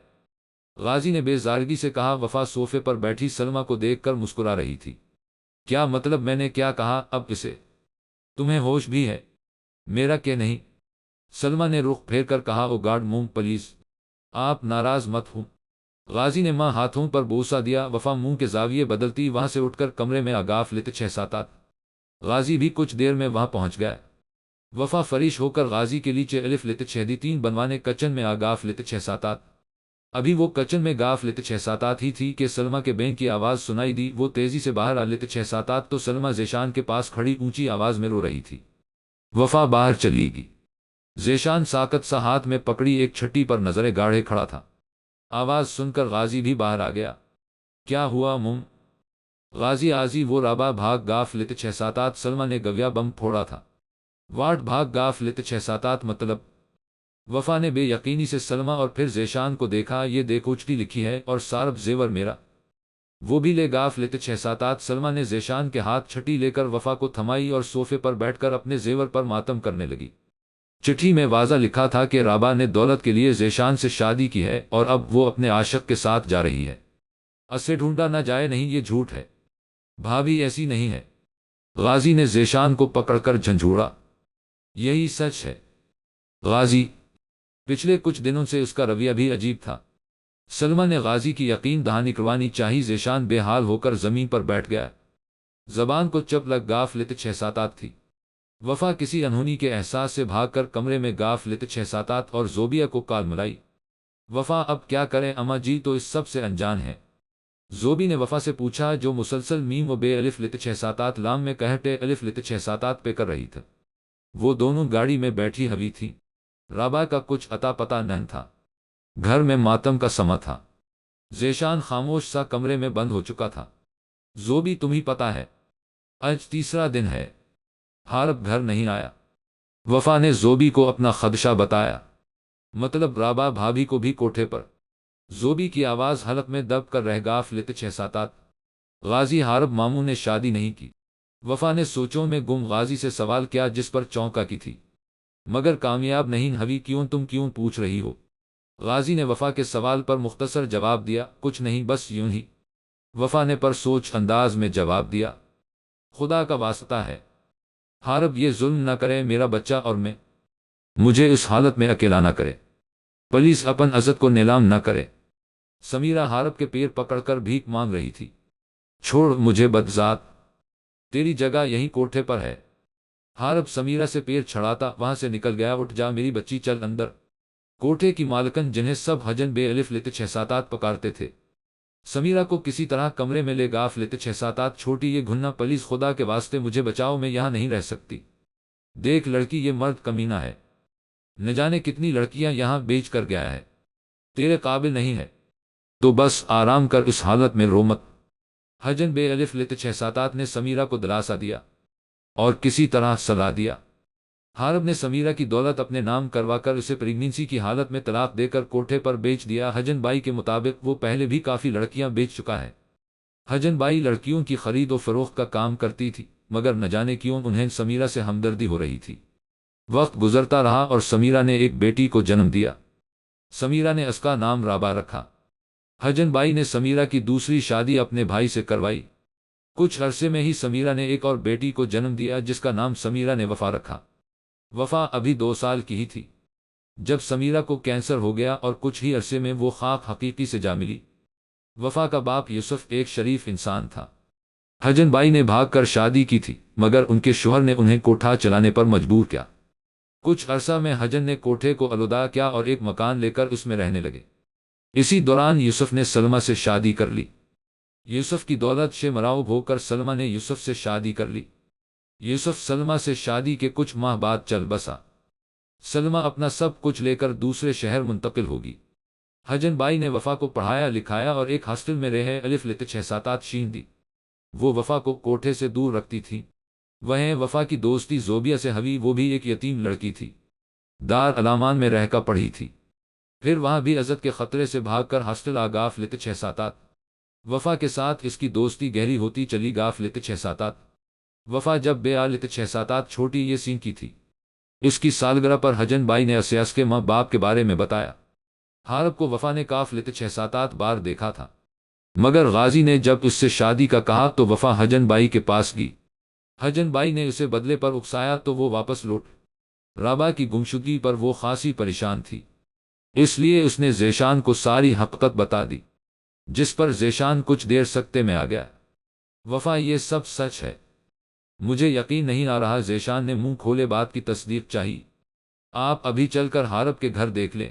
غازی نے بے زارگی سے کہا۔ وفا صوفے پر بیٹھی سلمہ کو دیکھ کر مسکرا رہی تھی۔ کیا مطلب؟ میں نے کیا کہا؟ اب اسے تمہیں ہوش بھی ہے میرا کہ نہیں؟ سلمہ نے رخ پھیر کر کہا۔ او گاڈ موم پلیز، آپ ناراض مت ہوں۔ غازی نے ماں ہاتھوں پر بوسہ دیا۔ وفا منہ کے زاویے بدلتی وہاں سے اٹھ کر کمرے میں آگاف لیتے 6-7۔ غازی بھی کچھ دیر میں وہاں پہنچ گیا۔ وفا فریش ہو کر غازی کے لیے الف لیتے 6 بنوانے کچن میں آگاف لیتے 6-7۔ ابھی وہ کچن میں غافلت 6-7 ہی تھی کہ سلمہ کے بین کی آواز سنائی دی۔ وہ تیزی سے باہر آ لیتے 6-7 تو سلمہ ذیشان کے پاس کھڑی اونچی آواز میں رو رہی تھی۔ وفا باہر چلی گئی۔ ذیشان ساکت سا ہاتھ میں پکڑی ایک چھٹی پر نظریں گاڑے کھڑا تھا۔ آواز سن کر غازی بھی باہر آ گیا۔ کیا ہوا مم؟ غازی آزی وہ رابع بھاگ غافلت 6-7 سلمہ نے گویا بم پھوڑا تھا۔ واٹ بھاگ غافلت 6-7 مطلب؟ وفا نے بے یقینی سے سلمہ اور پھر ذیشان کو دیکھا۔ یہ دیکھو چٹھی لکھی ہے اور سارب زیور میرا۔ وہ بھی لے غافلت 6-7 سلمہ نے ذیشان کے ہاتھ چھٹی لے کر وفا کو تھمائی اور صوفے پر بیٹھ کر اپنے زیور پر ماتم کرنے لگی۔ چٹھی میں واضح لکھا تھا کہ رابعہ نے دولت کے لیے ذیشان سے شادی کی ہے اور اب وہ اپنے عاشق کے ساتھ جا رہی ہے۔ اسے ڈھونڈا نہ جائے، نہیں یہ جھوٹ ہے بھابھی، ایسی نہیں ہے۔ غازی نے ذیشان کو پکڑ کر جھنجھوڑا۔ یہی سچ ہے غازی، پچھلے کچھ دنوں سے اس کا رویہ بھی عجیب تھا۔ سلمہ نے غازی کی یقین دہانی کروانی چاہی۔ ذیشان بے حال ہو کر زمین پر بیٹھ گیا۔ زبان کو چپ لگ غافلت 6-7 تھی۔ وفا کسی انہونی کے احساس سے بھاگ کر کمرے میں غافلت 6-7 اور زوبیہ کو کال ملائی۔ وفا اب کیا کریں اماں جی، تو اس سب سے انجان ہے۔ زوبی نے وفا سے پوچھا جو مسلسل میم و بے الف لت 6-7 لام میں کہتے الف لت 6-7 پہ کر رہی تھی۔ وہ دونوں گاڑی میں بیٹھی ہوئی تھی۔ رابعہ کا کچھ اتا پتا نہیں تھا۔ گھر میں ماتم کا سما تھا۔ ذیشان خاموش سا کمرے میں بند ہو چکا تھا۔ زوبی تمہیں پتا ہے آج تیسرا دن ہے حارب گھر نہیں آیا۔ وفا نے زوبی کو اپنا خدشہ بتایا۔ مطلب رابعہ بھابھی کو بھی کوٹھے پر؟ زوبی کی آواز حلق میں دب کر رہ غافلت 6-7 غازی حارب ماموں نے شادی نہیں کی؟ وفا نے سوچوں میں گم غازی سے سوال کیا جس پر چونکا کی تھی، مگر کامیاب نہیں ہوئی۔ کیوں تم کیوں پوچھ رہی ہو؟ غازی نے وفا کے سوال پر مختصر جواب دیا، کچھ نہیں بس یوں ہی۔ وفا نے پر سوچ انداز میں جواب دیا، خدا کا واسطہ ہے حارب یہ ظلم نہ کرے، میرا بچہ اور میں، مجھے اس حالت میں اکیلا نہ کرے، پلیز اپن عزت کو نیلام نہ کرے۔ سمیرہ حارب کے پیر پکڑ کر بھیک مانگ رہی تھی۔ چھوڑ مجھے بدذات، تیری جگہ یہیں کوٹھے پر ہے۔ حارب سمیرہ سے پیر چھڑاتا وہاں سے نکل گیا۔ اٹھ جا میری بچی، چل اندر۔ کوٹھے کی مالکن جنہیں سب حجن بے الف لت 6-7 پکارتے تھے، سمیرہ کو کسی طرح کمرے میں لے غافلت 6-7 چھوٹی یہ گھننا، پلیز خدا کے واسطے مجھے بچاؤ، میں یہاں نہیں رہ سکتی۔ دیکھ لڑکی، یہ مرد کمینہ ہے، نہ جانے کتنی لڑکیاں یہاں بیچ کر گیا ہے، تیرے قابل نہیں ہے تو بس آرام کر، اس حالت میں رو مت۔ حجن بے الف لت 6-7 نے سمیرہ کو دلاسا دیا اور کسی طرح سلا دیا۔ حارب نے سمیرہ کی دولت اپنے نام کروا کر اسے پریگنینسی کی حالت میں طلاق دے کر کوٹھے پر بیچ دیا۔ حجن بائی کے مطابق وہ پہلے بھی کافی لڑکیاں بیچ چکا ہے۔ حجن بائی لڑکیوں کی خرید و فروخت کا کام کرتی تھی، مگر نہ جانے کیوں انہیں سمیرہ سے ہمدردی ہو رہی تھی۔ وقت گزرتا رہا اور سمیرہ نے ایک بیٹی کو جنم دیا۔ سمیرہ نے اس کا نام رابعہ رکھا۔ حجن بائی نے سمیرہ کی دوسری شادی اپنے بھائی سے کروائی۔ کچھ عرصے میں ہی سمیرہ نے ایک اور بیٹی کو جنم دیا جس کا نام سمیرہ نے وفا رکھا۔ وفا ابھی 2 سال کی ہی تھی جب سمیرہ کو کینسر ہو گیا اور کچھ ہی عرصے میں وہ خاک حقیقی سے جا ملی۔ وفا کا باپ یوسف ایک شریف انسان تھا۔ حجن بائی نے بھاگ کر شادی کی تھی، مگر ان کے شوہر نے انہیں کوٹھا چلانے پر مجبور کیا۔ کچھ عرصہ میں حجن نے کوٹھے کو الوداع کیا اور ایک مکان لے کر اس میں رہنے لگے۔ اسی دوران یوسف نے سلمہ سے شادی کر لی۔ یوسف کی دولت سے مراؤب ہو کر سلمہ نے یوسف سے شادی کر لی۔ یوسف سلمہ سے شادی کے کچھ ماہ بعد چل بسا۔ سلمہ اپنا سب کچھ لے کر دوسرے شہر منتقل ہوگی۔ حجن بائی نے وفا کو پڑھایا لکھایا اور ایک ہاسٹل میں رہے الف لت 6-7 شین دی۔ وہ وفا کو کوٹھے سے دور رکھتی تھی۔ وہیں وفا کی دوستی زوبیہ سے ہوئی، وہ بھی ایک یتیم لڑکی تھی، دار الامان میں رہ کر پڑھی تھی، پھر وہاں بھی عزت کے خطرے سے بھاگ کر ہاسٹل آ غافلت 6-7۔ وفا کے ساتھ اس کی دوستی گہری ہوتی چلی۔ غافلت 6-7 وفا جب بے آلت 6-7 چھوٹی یہ سین کی تھی، اس کی سالگرہ پر حجن بائی نے اسیاس کے ماں باپ کے بارے میں بتایا۔ حارب کو وفا نے غافلت 6-7 بار دیکھا تھا، مگر غازی نے جب اس سے شادی کا کہا تو وفا حجن بائی کے پاس گئی۔ حجن بائی نے اسے بدلے پر اکسایا تو وہ واپس لوٹ۔ رابعہ کی گمشدگی پر وہ خاصی پریشان تھی، اس لیے اس نے ذیشان کو ساری حقیقت بتا دی، جس پر ذیشان کچھ دیر سکتے میں آ گیا۔ وفا یہ سب سچ ہے، مجھے یقین نہیں آ رہا۔ ذیشان نے منہ کھولے بات کی تصدیق چاہی۔ آپ ابھی چل کر حارب کے گھر دیکھ لیں۔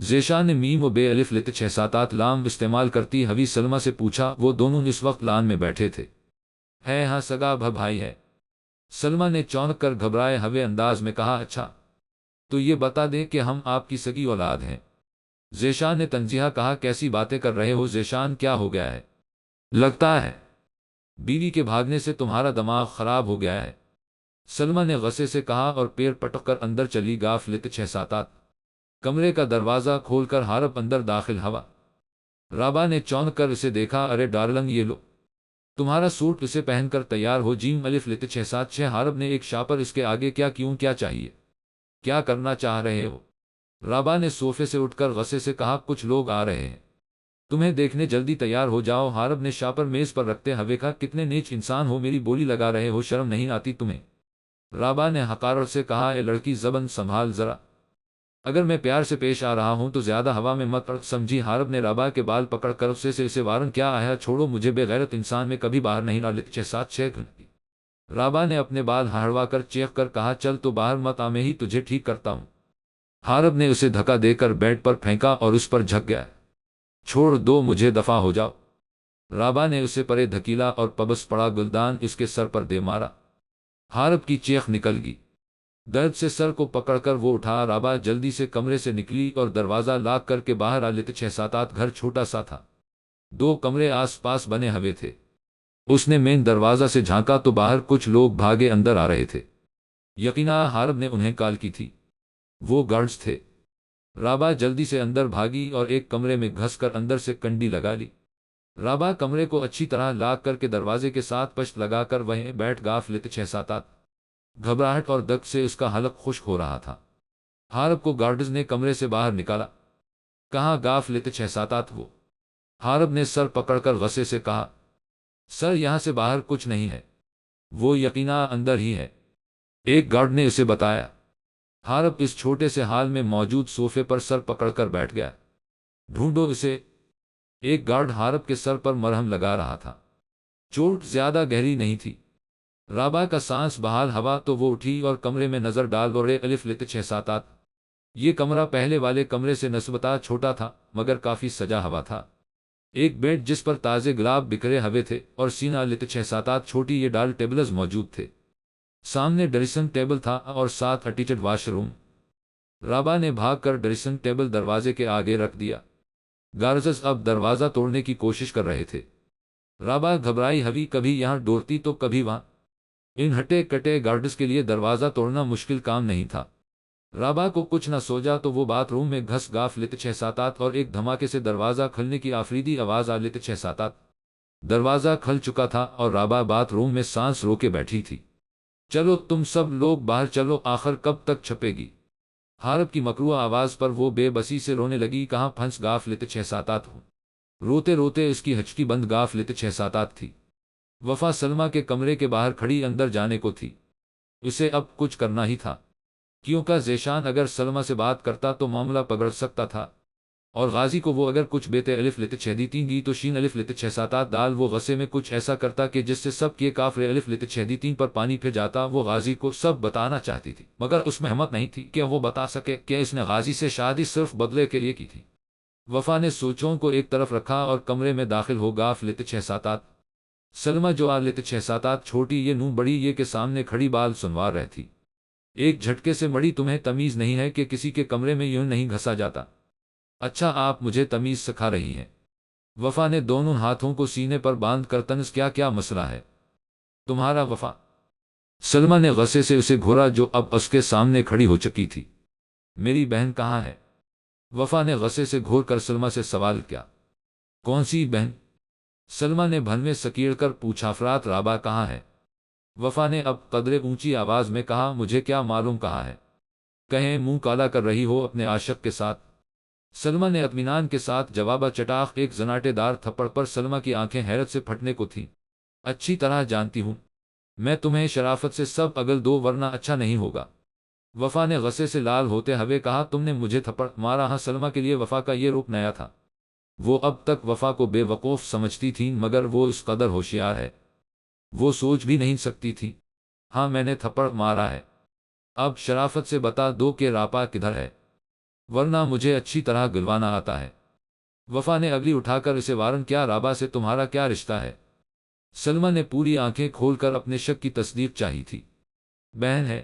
ذیشان نے میم و بے الف لت 6 7 لام استعمال کرتی ہوئی سلمہ سے پوچھا۔ وہ دونوں اس وقت لان میں بیٹھے تھے۔ ہے ہاں سگا بھائی ہے، سلمہ نے چونک کر گھبرائے ہوئے انداز میں کہا۔ اچھا تو یہ بتا دیں کہ ہم آپ کی سگی اولاد ہیں۔ ذیشان نے تنزیہ کہا۔ کیسی باتیں کر رہے ہو ذیشان، کیا ہو گیا ہے؟ لگتا ہے بیوی کے بھاگنے سے تمہارا دماغ خراب ہو گیا ہے، سلمہ نے غصے سے کہا اور پیر پٹک کر اندر چلی گاف لت 6 7 کمرے کا دروازہ کھول کر حارب اندر داخل ہوا۔ رابعہ نے چونک کر اسے دیکھا۔ ارے ڈارلنگ یہ لو تمہارا سوٹ، اسے پہن کر تیار ہو۔ جیم الف لت 6 7 حارب نے ایک شاپر اس کے آگے کیا کیوں، کیا چاہیے، کیا کرنا چاہ رہے ہو؟ رابعہ نے صوفے سے اٹھ کر غصے سے کہا۔ کچھ لوگ آ رہے ہیں تمہیں دیکھنے، جلدی تیار ہو جاؤ۔ حارب نے شاپر میز پر رکھتے ہوئے کہا۔ کتنے نیچ انسان ہو، میری بولی لگا رہے ہو، شرم نہیں آتی تمہیں؟ رابعہ نے حقارت سے کہا۔ اے لڑکی زبان سنبھال ذرا، اگر میں پیار سے پیش آ رہا ہوں تو زیادہ ہوا میں مت اڑ، سمجھی؟ حارب نے رابعہ کے بال پکڑ کر اسے وارن کیا آیا، چھوڑو مجھے، بے غیرت انسان میں کبھی باہر نہیں لت 6 7 رابعہ نے اپنے بال ہڑوا کر چیخ کر کہا۔ چل تو باہر مت آ، میں ہی تجھے ٹھیک کرتا ہوں۔ حارب نے اسے دھکا دے کر بیڈ پر پھینکا اور اس پر جھک گیا۔ چھوڑ دو مجھے، دفع ہو جاؤ۔ رابعہ نے اسے پرے دھکیلا اور پبس پڑا گلدان اس کے سر پر دے مارا۔ حارب کی چیخ نکل گئی، درد سے سر کو پکڑ کر وہ اٹھا۔ رابعہ جلدی سے کمرے سے نکلی اور دروازہ لاک کر کے باہر آ لت 6 7 گھر چھوٹا سا تھا، 2 کمرے آس پاس بنے ہوئے تھے۔ اس نے مین دروازہ سے جھانکا تو باہر کچھ لوگ بھاگے اندر آ رہے تھے۔ یقینا حارب نے انہیں کال کی تھی، وہ گارڈز تھے۔ رابعہ جلدی سے اندر بھاگی اور ایک کمرے میں گھس کر اندر سے کنڈی لگا لی۔ رابعہ کمرے کو اچھی طرح لاک کر کے دروازے کے ساتھ پشت لگا کر وہیں بیٹھ گاف لت 6 7 گھبراہٹ اور دگ سے اس کا حلق خشک ہو رہا تھا۔ حارب کو گارڈز نے کمرے سے باہر نکالا۔ کہاں گاف لت 6 7 وہ؟ حارب نے سر پکڑ کر غصے سے کہا۔ سر یہاں سے باہر کچھ نہیں ہے، وہ یقینا اندر ہی ہے، ایک گارڈ نے اسے بتایا۔ حارب اس چھوٹے سے حال میں موجود صوفے پر سر پکڑ کر بیٹھ گیا۔ ڈھونڈو اسے، ایک گارڈ حارب کے سر پر مرہم لگا رہا تھا، چوٹ زیادہ گہری نہیں تھی۔ رابعہ کا سانس بحال ہوا تو وہ اٹھی اور کمرے میں نظر ڈال دوڑے الف لت 6 7 یہ کمرہ پہلے والے کمرے سے نسبتا چھوٹا تھا مگر کافی سجا ہوا تھا۔ ایک بیڈ جس پر تازے گلاب بکھرے ہوئے تھے اور سینہ لت 6 7 چھوٹی یہ ڈال ٹیبلز موجود تھے۔ سامنے ڈریسنگ ٹیبل تھا اور ساتھ اٹیچڈ واش روم۔ رابعہ نے بھاگ کر ڈریسنگ ٹیبل دروازے کے آگے رکھ دیا۔ گارڈز اب دروازہ توڑنے کی کوشش کر رہے تھے۔ رابعہ گھبرائی ہوئی کبھی یہاں ڈورتی تو کبھی وہاں۔ ان ہٹے کٹے گارڈز کے لیے دروازہ توڑنا مشکل کام نہیں تھا۔ رابعہ کو کچھ نہ سوجا تو وہ باتھ روم میں گھس گاف لت 6 7 اور ایک دھماکے سے دروازہ کھلنے کی آفریدی آواز آ لت 6 7 دروازہ کھل چکا تھا اور رابعہ باتھ روم میں سانس روکے بیٹھی تھی۔ چلو تم سب لوگ باہر چلو، آخر کب تک چھپے گی؟ حارب کی مکروہ آواز پر وہ بے بسی سے رونے لگی۔ کہاں پھنس گاف لت 6 7 ہوں؟ روتے روتے اس کی ہچکی بند گاف لت 6 7 تھی۔ وفا سلمہ کے کمرے کے باہر کھڑی اندر جانے کو تھی، اسے اب کچھ کرنا ہی تھا، کیونکہ ذیشان اگر سلمہ سے بات کرتا تو معاملہ پگڑ سکتا تھا، اور غازی کو وہ اگر کچھ بیتے الف لت 6 دیتی گی تو شین الف لت 6 7 دال وہ غصے میں کچھ ایسا کرتا کہ جس سے سب کے کافر الف لت 6 3 پر پانی پھر جاتا۔ وہ غازی کو سب بتانا چاہتی تھی مگر اس میں ہمت نہیں تھی کہ وہ بتا سکے کہ اس نے غازی سے شادی صرف بدلے کے لیے کی تھی۔ وفا نے سوچوں کو ایک طرف رکھا اور کمرے میں داخل ہو گاف لت 6 7 سلمہ جو آ لت 6 7 چھوٹی یہ نوں بڑی یہ کے سامنے کھڑی بال سنوار رہتی، ایک جھٹکے سے مڑی۔ تمہیں تمیز نہیں ہے کہ کسی کے کمرے میں یوں نہیں گھسا جاتا؟ اچھا آپ مجھے تمیز سکھا رہی ہیں؟ وفا نے دونوں ہاتھوں کو سینے پر باندھ کر طنز کیا۔ کیا مسئلہ ہے تمہارا وفا؟ سلمہ نے غصے سے اسے گھورا جو اب اس کے سامنے کھڑی ہو چکی تھی۔ میری بہن کہاں ہے؟ وفا نے غصے سے گھور کر سلمہ سے سوال کیا۔ کون سی بہن؟ سلمہ نے بھنویں سکیڑ کر پوچھا۔ فرات رابعہ کہاں ہے؟ وفا نے اب قدرے اونچی آواز میں کہا۔ مجھے کیا معلوم کہاں ہے، کہیں منہ کالا کر رہی ہو اپنے عاشق کے ساتھ؟ سلمہ نے اطمینان کے ساتھ جوابا چٹاخ ایک زناٹے دار تھپڑ پر سلمہ کی آنکھیں حیرت سے پھٹنے کو تھیں۔ اچھی طرح جانتی ہوں میں تمہیں، شرافت سے سب اگل دو ورنہ اچھا نہیں ہوگا۔ وفا نے غصے سے لال ہوتے ہوئے کہا۔ تم نے مجھے تھپڑ مارا؟ ہاں، سلمہ کے لیے وفا کا یہ روپ نیا تھا۔ وہ اب تک وفا کو بے وقوف سمجھتی تھی مگر وہ اس قدر ہوشیار ہے وہ سوچ بھی نہیں سکتی تھی۔ ہاں میں نے تھپڑ مارا ہے، اب شرافت سے بتا دو کہ رابعہ کدھر ہے؟ ورنہ مجھے اچھی طرح گلوانا آتا ہے۔ وفا نے اگلی اٹھا کر اسے وارن کیا، رابعہ سے تمہارا کیا رشتہ ہے؟ سلمہ نے پوری آنکھیں کھول کر اپنے شک کی تصدیق چاہی تھی۔ بہن ہے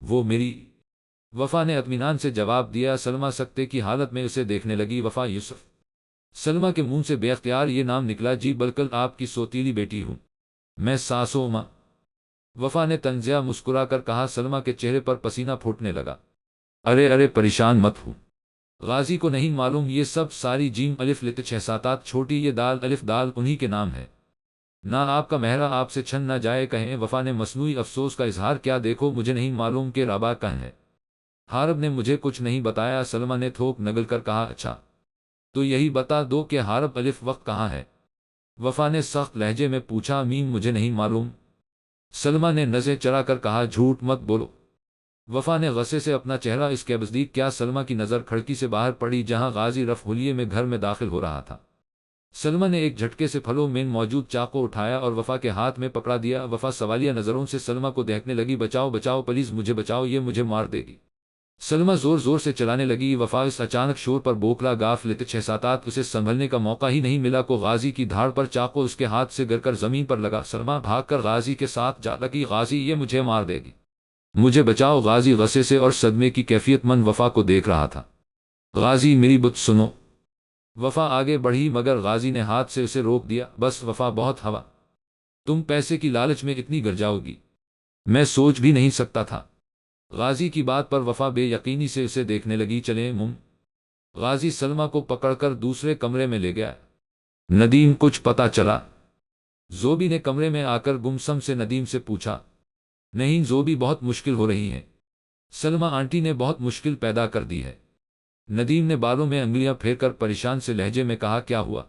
وہ میری، وفا نے اطمینان سے جواب دیا۔ سلمہ سکتے کی حالت میں اسے دیکھنے لگی۔ وفا یوسف، سلمہ کے منہ سے بے اختیار یہ نام نکلا۔ جی بالکل، آپ کی سوتیلی بیٹی ہوں میں، ساسو ماں، وفا نے طنزیہ مسکرا کر کہا۔ سلمہ کے چہرے پر پسینہ پھوٹنے لگا۔ ارے ارے پریشان مت ہوں، غازی کو نہیں معلوم یہ سب ساری جیم الف لت 6 7 چھوٹی یہ دال الف دال انہی کے نام ہے؟ نہ آپ کا مہرہ آپ سے چھن نہ جائے کہیں۔ وفا نے مصنوعی افسوس کا اظہار کیا۔ دیکھو مجھے نہیں معلوم کہ رابعہ کہاں ہے، حارب نے مجھے کچھ نہیں بتایا۔ سلمہ نے تھوک نگل کر کہا، اچھا تو یہی بتا دو کہ حارب الف وقت کہاں ہے؟ وفا نے سخت لہجے میں پوچھا۔ میم مجھے نہیں معلوم، سلمہ نے نظریں چرا کر کہا۔ جھوٹ مت بولو، وفا نے غصے سے اپنا چہرہ اس کے بزدیک کیا۔ سلمہ کی نظر کھڑکی سے باہر پڑی جہاں غازی رف حلیے میں گھر میں داخل ہو رہا تھا۔ سلمہ نے ایک جھٹکے سے پھلوں میں موجود چاقو اٹھایا اور وفا کے ہاتھ میں پکڑا دیا۔ وفا سوالیہ نظروں سے سلمہ کو دیکھنے لگی۔ بچاؤ بچاؤ پلیز مجھے بچاؤ، یہ مجھے مار دے گی، سلمہ زور زور سے چلانے لگی۔ وفا اس اچانک شور پر بوکھلا غافلت 6 7 اسے سنبھلنے کا موقع ہی نہیں ملا کو غازی کی دھاڑ پر چاقو اس کے ہاتھ سے گر کر زمین پر لگا۔ سلمہ بھاگ کر غازی کے ساتھ جا لگی۔ غازی یہ مجھے مار دے گی، مجھے بچاؤ، غازی غصے سے اور صدمے کی کیفیت مند وفا کو دیکھ رہا تھا۔ غازی میری بات سنو، وفا آگے بڑھی مگر غازی نے ہاتھ سے اسے روک دیا۔ بس وفا بہت ہوا، تم پیسے کی لالچ میں اتنی گر جاؤ گی میں سوچ بھی نہیں سکتا تھا۔ غازی کی بات پر وفا بے یقینی سے اسے دیکھنے لگی۔ چلیں مم، غازی سلمہ کو پکڑ کر دوسرے کمرے میں لے گیا۔ ندیم کچھ پتا چلا؟ زوبی نے کمرے میں آ کر گمسم سے ندیم سے پوچھا۔ نہیں زوبی، بہت مشکل ہو رہی ہے، سلمہ آنٹی نے بہت مشکل پیدا کر دی ہے، ندیم نے بالوں میں انگلیاں پھیر کر پریشان سے لہجے میں کہا۔ کیا ہوا؟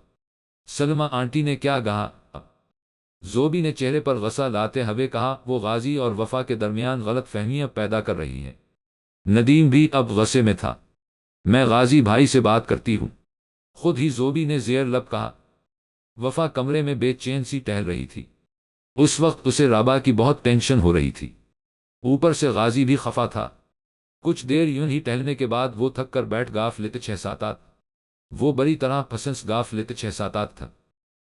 سلمہ آنٹی نے کیا کہا؟ زوبی نے چہرے پر غصہ لاتے ہوئے کہا، وہ غازی اور وفا کے درمیان غلط فہمیاں پیدا کر رہی ہیں۔ ندیم بھی اب غصے میں تھا۔ میں غازی بھائی سے بات کرتی ہوں، خود ہی زوبی نے زیر لب کہا۔ وفا کمرے میں بے چین سی ٹہل رہی تھی۔ اس وقت اسے رابعہ کی بہت ٹینشن ہو رہی تھی، اوپر سے غازی بھی خفا تھا۔ کچھ دیر یوں ہی ٹہلنے کے بعد وہ تھک کر بیٹھ غافلت 6 7 وہ بری طرح پھنس غافلت 6 7 تھا۔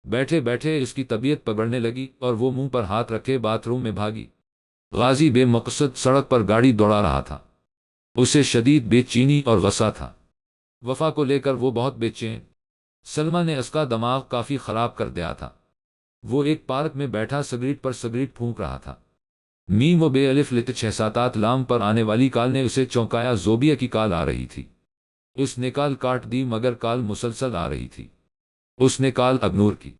بیٹھے بیٹھے اس کی طبیعت پگڑنے لگی اور وہ منہ پر ہاتھ رکھے باتھ روم میں بھاگی۔ غازی بے مقصد سڑک پر گاڑی دوڑا رہا تھا، اسے شدید بے چینی اور غصہ تھا۔ وفا کو لے کر وہ بہت بے چین۔ سلمہ نے اس کا دماغ کافی خراب کر دیا تھا۔ وہ ایک پارک میں بیٹھا سگریٹ پر سگریٹ پھونک رہا تھا۔ میم و بے الف لت 6 7 لام پر آنے والی کال نے اسے چونکایا۔ زوبیہ کی کال آ رہی تھی، اس نے کال کاٹ دی مگر کال مسلسل آ رہی تھی، اس نے کال اگنور کی۔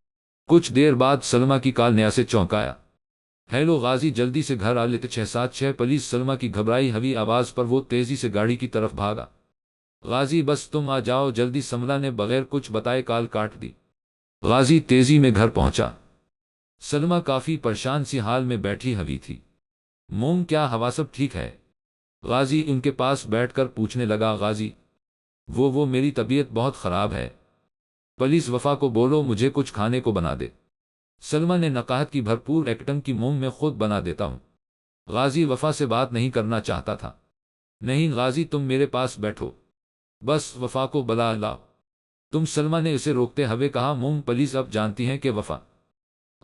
کچھ دیر بعد سلمہ کی کال نے اسے چونکایا۔ ہیلو غازی، جلدی سے گھر آ، لت 6 7 6 پلیز، سلمہ کی گھبرائی ہوئی آواز پر وہ تیزی سے گاڑی کی طرف بھاگا۔ غازی بس تم آ جاؤ جلدی، سملہ نے بغیر کچھ بتائے کال کاٹ دی۔ غازی تیزی میں گھر پہنچا۔ سلمہ کافی پریشان سی حال میں بیٹھی ہوئی تھی۔ موم کیا ہوا، سب ٹھیک ہے؟ غازی ان کے پاس بیٹھ کر پوچھنے لگا۔ غازی وہ میری طبیعت بہت خراب ہے، پلیز وفا کو بولو مجھے کچھ کھانے کو بنا دے۔ سلمہ نے نقاہت کی بھرپور ایکٹنگ کی، موم میں خود بنا دیتا ہوں۔ غازی وفا سے بات نہیں کرنا چاہتا تھا۔ نہیں غازی تم میرے پاس بیٹھو، بس وفا کو بلا لاؤ تم، سلمہ نے اسے روکتے ہوئے کہا۔ موم پلیز، اب جانتی ہیں کہ وفا،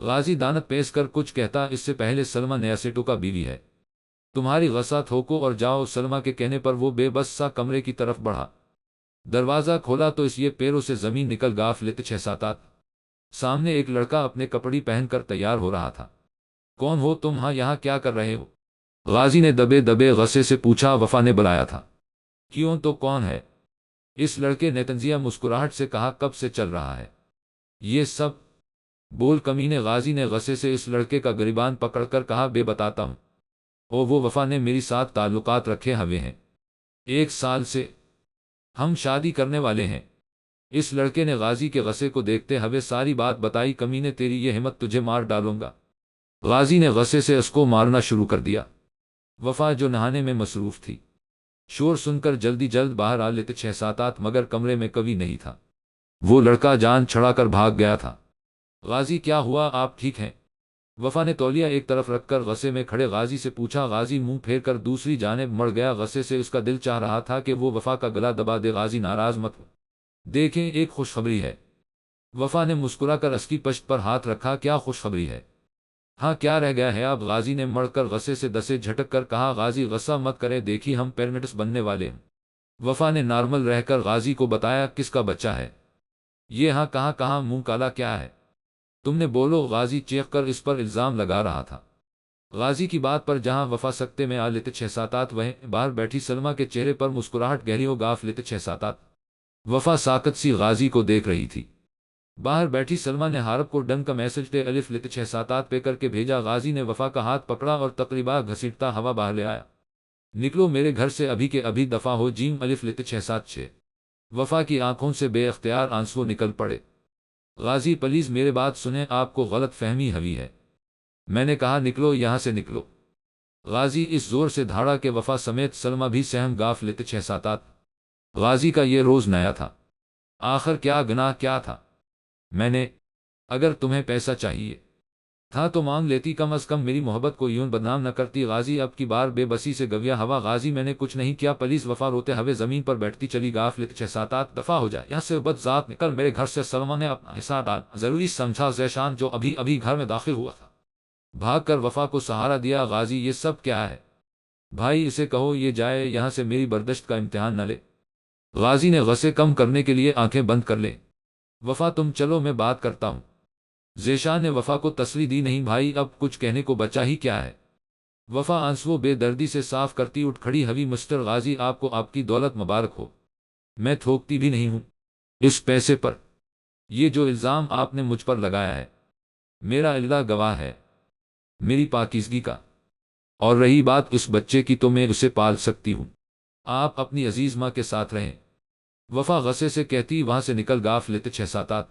غازی دانت پیس کر کچھ کہتا اس سے پہلے سلمہ نے اسے ٹوکا، بیوی ہے تمہاری، غصہ تھوکو اور جاؤ۔ سلمہ کے کہنے پر وہ بے بس سا کمرے کی طرف بڑھا۔ دروازہ کھولا تو اس یہ پیروں سے زمین نکل غافلت 6 7 سامنے ایک لڑکا اپنے کپڑی پہن کر تیار ہو رہا تھا۔ کون ہو تم؟ ہاں یہاں کیا کر رہے ہو؟ غازی نے دبے دبے غصے سے پوچھا۔ وفا نے بلایا تھا۔ کیوں تو کون ہے؟ اس لڑکے نے طنزیہ مسکراہٹ سے کہا۔ کب سے چل رہا ہے یہ سب؟ بول کمینے، غازی نے غصے سے اس لڑکے کا گریبان پکڑ کر کہا۔ بے بتاتا ہوں، وہ وفا نے میری ساتھ تعلقات رکھے ہوئے ہیں، 1 سال سے ہم شادی کرنے والے ہیں۔ اس لڑکے نے غازی کے غصے کو دیکھتے ہوئے ساری بات بتائی۔ کمینے تیری یہ ہمت، تجھے مار ڈالوں گا۔ غازی نے غصے سے اس کو مارنا شروع کر دیا۔ وفا جو نہانے میں مصروف تھی، شور سن کر جلدی جلد باہر آ، لیتے 6 7 مگر کمرے میں کبھی نہیں تھا۔ وہ لڑکا جان چھڑا کر بھاگ گیا تھا۔ غازی کیا ہوا، آپ ٹھیک ہیں؟ وفا نے تولیہ ایک طرف رکھ کر غصے میں کھڑے غازی سے پوچھا۔ غازی منہ پھیر کر دوسری جانب مڑ گیا، غصے سے اس کا دل چاہ رہا تھا کہ وہ وفا کا گلا دبا دے۔ غازی ناراض مت ہو، دیکھیں ایک خوشخبری ہے۔ وفا نے مسکرا کر اس کی پشت پر ہاتھ رکھا۔ کیا خوشخبری ہے؟ ہاں، کیا رہ گیا ہے اب؟ غازی نے مڑ کر غصے سے دسے جھٹک کر کہا۔ غازی غصہ مت کرے، دیکھیے ہم پیرامڈس بننے والے ہیں۔ وفا نے نارمل رہ کر غازی کو بتایا۔ کس کا بچہ ہے یہ؟ ہاں کہاں کہاں، منہ کالا کیا ہے تم نے؟ بولو۔ غازی چیخ کر اس پر الزام لگا رہا تھا۔ غازی کی بات پر جہاں وفا سکتے میں آ لیتے 6-7 وہیں باہر بیٹھی سلمہ کے چہرے پر مسکراہٹ گہری ہو گاف لیتے 6-7۔ وفا ساکت سی غازی کو دیکھ رہی تھی۔ باہر بیٹھی سلمہ نے حارب کو ڈنگ کا میسج دے الف لیتے 6-7 پے کر کے بھیجا۔ غازی نے وفا کا ہاتھ پکڑا اور تقریبا گھسیٹتا ہوا باہر لے آیا۔ نکلو میرے گھر سے ابھی کے ابھی، دفعہ ہو جیم الف لیتے 6-7-6۔ وفا کی آنکھوں سے بے اختیار آنسو نکل پڑے۔ غازی پلیز میرے بات سنیں، آپ کو غلط فہمی ہوئی ہے، میں نے کہا نکلو یہاں سے نکلو۔ غازی اس زور سے دھاڑا کہ وفا سمیت سلمہ بھی سہم گاف لیتے 6-7۔ غازی کا یہ روز نیا تھا۔ آخر کیا گناہ کیا تھا؟ میں نے اگر تمہیں پیسہ چاہیے تھا تو مانگ لیتی، کم از کم میری محبت کو یوں بدنام نہ کرتی۔ غازی اب کی بار بے بسی سے گویا ہوا۔ غازی میں نے کچھ نہیں کیا پلیز۔ وفا روتے ہوئے زمین پر بیٹھتی چلی۔ گاف لیتے 6-7 دفعہ ہو جائے یہاں سے، بد ذات نکل میرے گھر سے۔ سلمہ نے اپنا حصہ ڈال ضروری سمجھا ذیشان جو ابھی ابھی گھر میں داخل ہوا تھا، بھاگ کر وفا کو سہارا دیا۔ غازی یہ سب کیا ہے بھائی؟ اسے کہو یہ جائے یہاں سے، میری برداشت کا امتحان نہ لے۔ غازی نے غصے کم کرنے کے لیے آنکھیں بند کر لیں۔ وفا تم چلو میں بات کرتا ہوں۔ ذیشان نے وفا کو تسلی دی۔ نہیں بھائی، اب کچھ کہنے کو بچا ہی کیا ہے؟ وفا آنسو بے دردی سے صاف کرتی اٹھ کھڑی ہوئی۔ مسٹر غازی آپ کو آپ کی دولت مبارک ہو، میں تھوکتی بھی نہیں ہوں اس پیسے پر۔ یہ جو الزام آپ نے مجھ پر لگایا ہے، میرا اللہ گواہ ہے میری پاکیزگی کا، اور رہی بات اس بچے کی تو میں اسے پال سکتی ہوں، آپ اپنی عزیز ماں کے ساتھ رہیں۔ وفا غصے سے کہتی وہاں سے نکل۔ گاف لیتے 6-7۔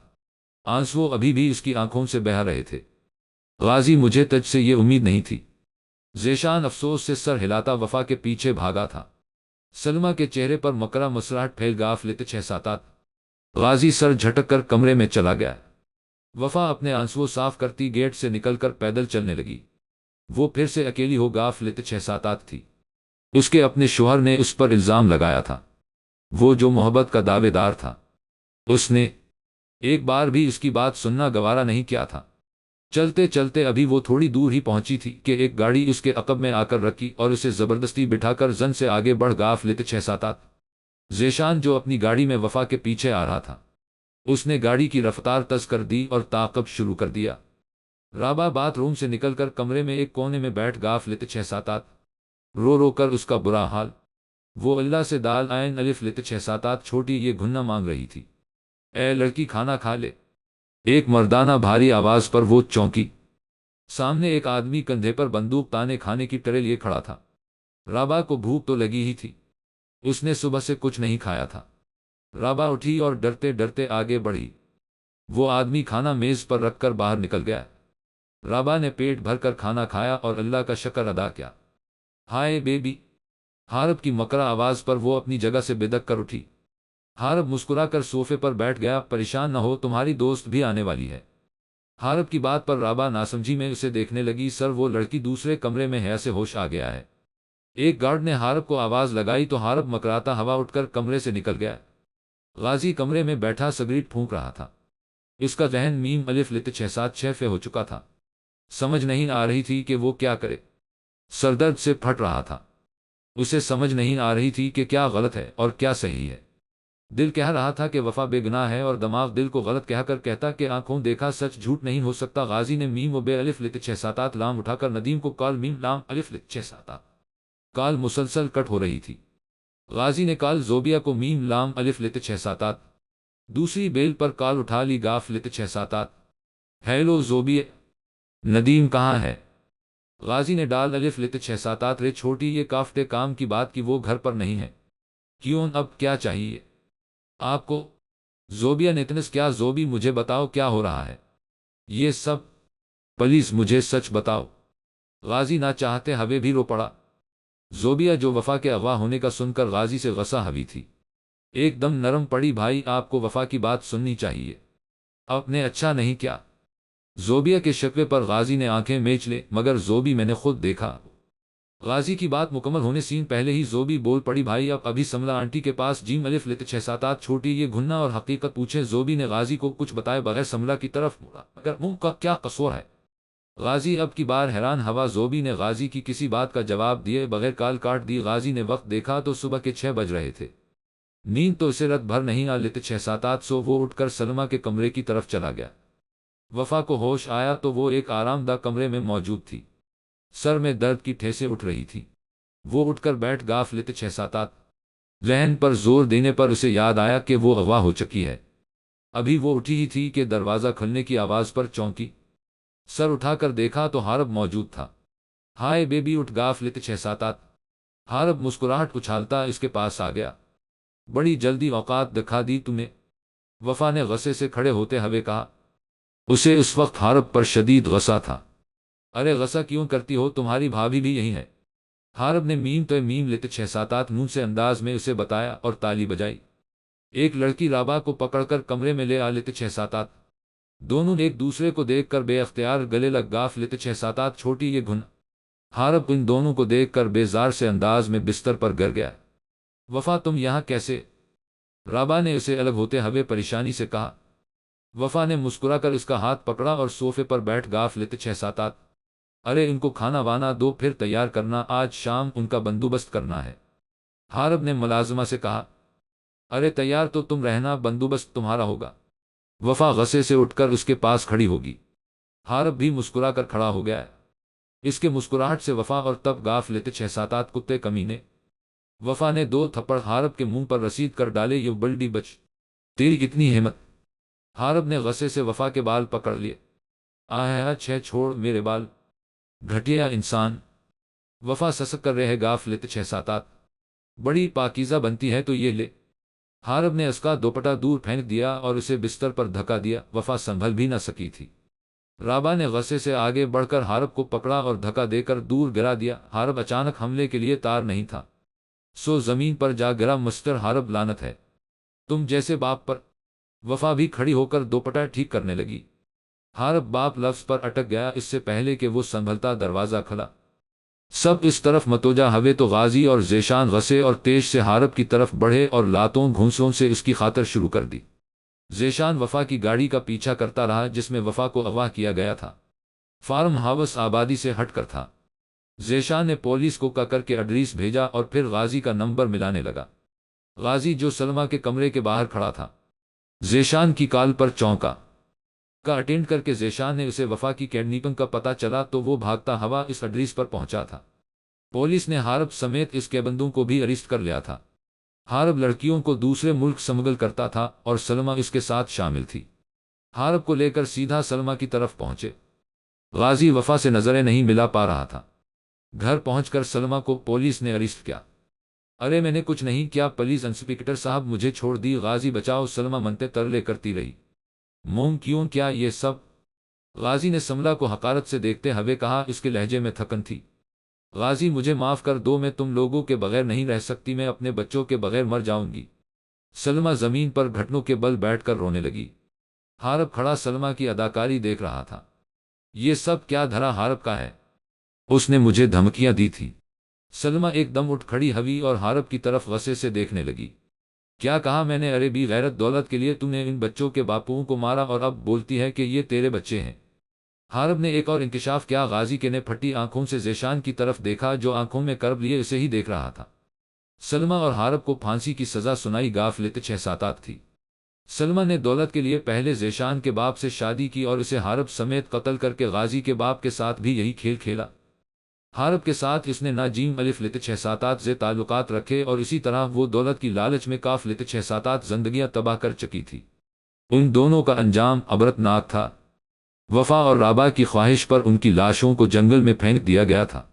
آنسو ابھی بھی اس کی آنکھوں سے بہہ رہے تھے۔ غازی مجھے تجھ سے یہ امید نہیں تھی۔ ذیشان افسوس سے سر ہلاتا وفا کے پیچھے بھاگا تھا۔ سلمہ کے چہرے پر مکرہ مسراہٹ پھیل۔ گاف لیتے 6-7۔ غازی سر جھٹک کر کمرے میں چلا گیا۔ وفا اپنے آنسو صاف کرتی گیٹ سے نکل کر پیدل چلنے لگی۔ وہ پھر سے اکیلی ہو گاف لیتے 6-7 تھی۔ اس کے اپنے شوہر نے اس پر الزام لگایا تھا، وہ جو محبت کا دعوے دار تھا، اس نے ایک بار بھی اس کی بات سننا گوارا نہیں کیا تھا۔ چلتے چلتے ابھی وہ تھوڑی دور ہی پہنچی تھی کہ ایک گاڑی اس کے عقب میں آ کر رکی اور اسے زبردستی بٹھا کر زن سے آگے بڑھ۔ گاف لیتے 6-7۔ ذیشان جو اپنی گاڑی میں وفا کے پیچھے آ رہا تھا، اس نے گاڑی کی رفتار تیز کر دی اور تعاقب شروع کر دیا۔ رابعہ باتھ روم سے نکل کر کمرے میں ایک کونے میں بیٹھ۔ گاف لیتے 6-7۔ رو رو کر اس کا برا حال۔ وہ اللہ سے دال عین الف لیتے 6-7 چھوٹی یہ گھننا مانگ رہی تھی۔ اے لڑکی کھانا کھا لے۔ ایک مردانہ بھاری آواز پر وہ چونکی۔ سامنے ایک آدمی کندھے پر بندوق تانے کھانے کی ٹرے لیے کھڑا تھا۔ رابعہ کو بھوک تو لگی ہی تھی، اس نے صبح سے کچھ نہیں کھایا تھا۔ رابعہ اٹھی اور ڈرتے ڈرتے آگے بڑھی۔ وہ آدمی کھانا میز پر رکھ کر باہر نکل گیا۔ رابعہ نے پیٹ بھر کر کھانا کھایا اور اللہ کا شکر ادا کیا۔ ہائے بیبی، حارب کی مکرہ آواز پر وہ اپنی جگہ سے بدک کر اٹھی۔ حارب مسکرا کر صوفے پر بیٹھ گیا۔ پریشان نہ ہو، تمہاری دوست بھی آنے والی ہے۔ حارب کی بات پر رابعہ ناسمجھی میں اسے دیکھنے لگی۔ سر وہ لڑکی دوسرے کمرے میں ہے، سے ہوش آ گیا ہے۔ ایک گارڈ نے حارب کو آواز لگائی تو حارب مکراتا ہوا اٹھ کر کمرے سے نکل گیا۔ غازی کمرے میں بیٹھا سگریٹ پھونک رہا تھا۔ اس کا ذہن میم الف لیتے 6-7 پہ ہو چکا تھا۔ سمجھ نہیں آ رہی تھی کہ وہ کیا کرے، سردرد سے پھٹ رہا تھا۔ اسے سمجھ نہیں آ رہی تھی کہ کیا غلط ہے اور کیا صحیح ہے۔ دل کہہ رہا تھا کہ وفا بے گناہ ہے اور دماغ دل کو غلط کہہ کر کہتا کہ آنکھوں دیکھا سچ جھوٹ نہیں ہو سکتا۔ غازی نے میم و بے الف لیتے 6-7 لام اٹھا کر ندیم کو کال میم لام الف لیتے 6-7۔ کال مسلسل کٹ ہو رہی تھی۔ غازی نے کال زوبیا کو میم لام الف لیتے 6-7۔ دوسری بیل پر کال اٹھا لی۔ گاف لیتے 6-7۔ ہیلو زوبیا، ندیم کہاں ہے؟ غازی نے ڈال الف لیتے 6-7 رے چھوٹی یہ کافتے کام کی بات کی، وہ گھر پر نہیں ہے۔ کیوں، اب کیا چاہیے آپ کو؟ زوبیا نے تنس کیا زوبی مجھے بتاؤ کیا ہو رہا ہے یہ سب، پلیز مجھے سچ بتاؤ۔ غازی نہ چاہتے ہوئے بھی رو پڑا۔ زوبیا جو وفا کے اغوا ہونے کا سن کر غازی سے غصہ ہوئی تھی، ایک دم نرم پڑی۔ بھائی آپ کو وفا کی بات سننی چاہیے، آپ نے اچھا نہیں کیا۔ زوبیہ کے شکوے پر غازی نے آنکھیں میچ لے، مگر زوبی میں نے خود دیکھا۔ غازی کی بات مکمل ہونے سین پہلے ہی زوبی بول پڑی، بھائی اب ابھی سملہ آنٹی کے پاس جیم الف لت 678 چھوٹی یہ گھننا اور حقیقت پوچھیں۔ زوبی نے غازی کو کچھ بتائے بغیر سملہ کی طرف مڑا، مگر منہ کا کیا قصور ہے؟ غازی اب کی بار حیران ہوا۔ زوبی نے غازی کی کسی بات کا جواب دیے بغیر کال کاٹ دی۔ غازی نے وقت دیکھا تو صبح کے 6 بج رہے تھے۔ نیند تو اسے رت بھر نہیں آ لت 678 سو وہ اٹھ کر سلمہ کے کمرے کی طرف چلا گیا۔ وفا کو ہوش آیا تو وہ ایک آرام دہ کمرے میں موجود تھی۔ سر میں درد کی ٹھیسیں اٹھ رہی تھی۔ وہ اٹھ کر بیٹھ گاف لت 678 رہن پر زور دینے پر اسے یاد آیا کہ وہ اغوا ہو چکی ہے۔ ابھی وہ اٹھی ہی تھی کہ دروازہ کھلنے کی آواز پر چونکی۔ سر اٹھا کر دیکھا تو حارب موجود تھا۔ ہائے بیبی، اٹھ گاف لت 678۔ حارب مسکراہٹ اچھالتا اس کے پاس آ گیا۔ بڑی جلدی اوقات دکھا دی تم نے، وفا نے غصے سے کھڑے ہوتے ہوئے کہا۔ اسے اس وقت حارب پر شدید غصہ تھا۔ ارے غصہ کیوں کرتی ہو، تمہاری بھابھی بھی یہی ہے۔ حارب نے میم تو میم لت 678 نون سے انداز میں اسے بتایا اور تالی بجائی۔ ایک لڑکی رابعہ کو پکڑ کر کمرے میں لے آ لت 678۔ دونوں ایک دوسرے کو دیکھ کر بے اختیار گلے لگ گاف لت 678 چھوٹی یہ گھن۔ حارب ان دونوں کو دیکھ کر بیزار سے انداز میں بستر پر گر گیا۔ وفا تم یہاں کیسے؟ رابعہ نے اسے الگ ہوتے ہوئے پریشانی سے کہا۔ وفا نے مسکرا کر اس کا ہاتھ پکڑا اور صوفے پر بیٹھ گاف لت 678۔ ارے ان کو کھانا وانا دو پھر تیار کرنا، آج شام ان کا بندوبست کرنا ہے۔ حارب نے ملازمہ سے کہا۔ ارے تیار تو تم رہنا، بندوبست تمہارا ہوگا۔ وفا غصے سے اٹھ کر اس کے پاس کھڑی ہوگی۔ حارب بھی مسکرا کر کھڑا ہو گیا۔ اس کے مسکراہٹ سے وفا اور تب گاف لت 678 کتے کمینے۔ وفا نے 2 تھپڑ حارب کے منہ پر رسید کر ڈالے۔ یہ بلڈی بچ، تیری کتنی ہمت! حارب نے غصے سے وفا کے بال پکڑ لیے۔ آہ چھ چھوڑ میرے بال، گھٹیا انسان! وفا سسک کر رہے گاف لت 678۔ بڑی پاکیزہ بنتی ہے تو یہ لے۔ حارب نے اس کا دوپٹہ دور پھینک دیا اور اسے بستر پر دھکا دیا۔ وفا سنبھل بھی نہ سکی تھی۔ رابعہ نے غصے سے آگے بڑھ کر حارب کو پکڑا اور دھکا دے کر دور گرا دیا۔ حارب اچانک حملے کے لیے تیار نہیں تھا، سو زمین پر جا گرا۔ مسٹر حارب لعنت ہے تم جیسے باپ پر! وفا بھی کھڑی ہو کر دوپٹہ ٹھیک کرنے لگی۔ حارب باپ لفظ پر اٹک گیا۔ اس سے پہلے کہ وہ سنبھلتا دروازہ کھلا۔ سب اس طرف متوجہ ہوئے تو غازی اور ذیشان غصے اور تیش سے حارب کی طرف بڑھے اور لاتوں گھونسوں سے اس کی خاطر شروع کر دی۔ ذیشان وفا کی گاڑی کا پیچھا کرتا رہا جس میں وفا کو اغوا کیا گیا تھا۔ فارم ہاؤس آبادی سے ہٹ کر تھا۔ ذیشان نے پولیس کو کر کے ایڈریس بھیجا اور پھر غازی کا نمبر ملانے لگا۔ غازی جو سلمہ کے کمرے کے باہر کھڑا تھا، ذیشان کی کال پر چونکا کا اٹینڈ کر کے ذیشان نے اسے وفا کی کیڈنیپنگ کا پتہ چلا تو وہ بھاگتا ہوا اس ایڈریس پر پہنچا تھا۔ پولیس نے حارب سمیت اس کے بندوں کو بھی اریسٹ کر لیا تھا۔ حارب لڑکیوں کو دوسرے ملک سمگل کرتا تھا اور سلمہ اس کے ساتھ شامل تھی۔ حارب کو لے کر سیدھا سلمہ کی طرف پہنچے۔ غازی وفا سے نظریں نہیں ملا پا رہا تھا۔ گھر پہنچ کر سلمہ کو پولیس نے اریسٹ کیا۔ ارے میں نے کچھ نہیں کیا پولیس انسپکٹر صاحب، مجھے چھوڑ دی، غازی بچاؤ! سلمہ منتے ترلے کرتی رہی۔ موم کیوں کیا یہ سب؟ غازی نے سملہ کو حقارت سے دیکھتے ہوئے کہا، اس کے لہجے میں تھکن تھی۔ غازی مجھے معاف کر دو، میں تم لوگوں کے بغیر نہیں رہ سکتی، میں اپنے بچوں کے بغیر مر جاؤں گی۔ سلمہ زمین پر گھٹنوں کے بل بیٹھ کر رونے لگی۔ حارب کھڑا سلمہ کی اداکاری دیکھ رہا تھا۔ یہ سب کیا دھرا حارب کا ہے؟ اس نے مجھے دھمکیاں دی تھی۔ سلمہ ایک دم اٹھ کھڑی ہوئی اور حارب کی طرف غصے سے دیکھنے لگی۔ کیا کہا میں نے؟ ارے بھی غیرت دولت کے لیے تم نے ان بچوں کے باپوں کو مارا اور اب بولتی ہے کہ یہ تیرے بچے ہیں۔ حارب نے ایک اور انکشاف کیا۔ غازی کے نے پھٹی آنکھوں سے ذیشان کی طرف دیکھا جو آنکھوں میں کرب لیے اسے ہی دیکھ رہا تھا۔ سلمہ اور حارب کو پھانسی کی سزا سنائی گاف لت 678 تھی۔ سلمہ نے دولت کے لیے پہلے ذیشان کے باپ سے شادی کی اور اسے حارب سمیت قتل کر کے غازی کے باپ کے ساتھ بھی یہی کھیل کھیلا۔ حارب کے ساتھ اس نے ناجیم الف لت 678 سے تعلقات رکھے اور اسی طرح وہ دولت کی لالچ میں کاف لت 678 زندگیاں تباہ کر چکی تھی۔ ان دونوں کا انجام عبرت ناک تھا۔ وفا اور رابعہ کی خواہش پر ان کی لاشوں کو جنگل میں پھینک دیا گیا تھا۔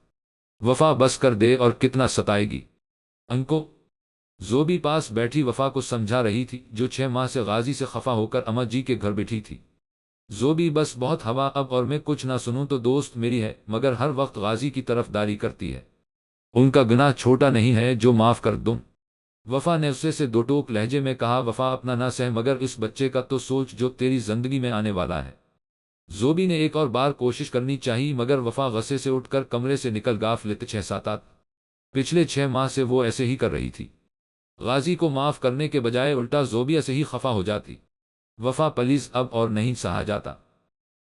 وفا بس کر دے، اور کتنا ستائے گی ان کو؟ زوبی پاس بیٹھی وفا کو سمجھا رہی تھی جو 6 ماہ سے غازی سے خفا ہو کر اماں جی کے گھر بیٹھی تھی۔ زوبی بس بہت ہوا اب، اور میں کچھ نہ سنوں تو دوست میری ہے مگر ہر وقت غازی کی طرف داری کرتی ہے۔ ان کا گناہ چھوٹا نہیں ہے جو معاف کر دوں۔ وفا نے اسے سے دو ٹوک لہجے میں کہا۔ وفا اپنا نہ سہ مگر اس بچے کا تو سوچ جو تیری زندگی میں آنے والا ہے۔ زوبی نے ایک اور بار کوشش کرنی چاہی مگر وفا غصے سے اٹھ کر کمرے سے نکل غافلت 6-7 پچھلے 6 ماہ سے وہ ایسے ہی کر رہی تھی۔ غازی کو معاف کرنے کے بجائے الٹا زوبیہ سے ہی خفا ہو جاتی۔ وفا پلیز اب اور نہیں سہا جاتا،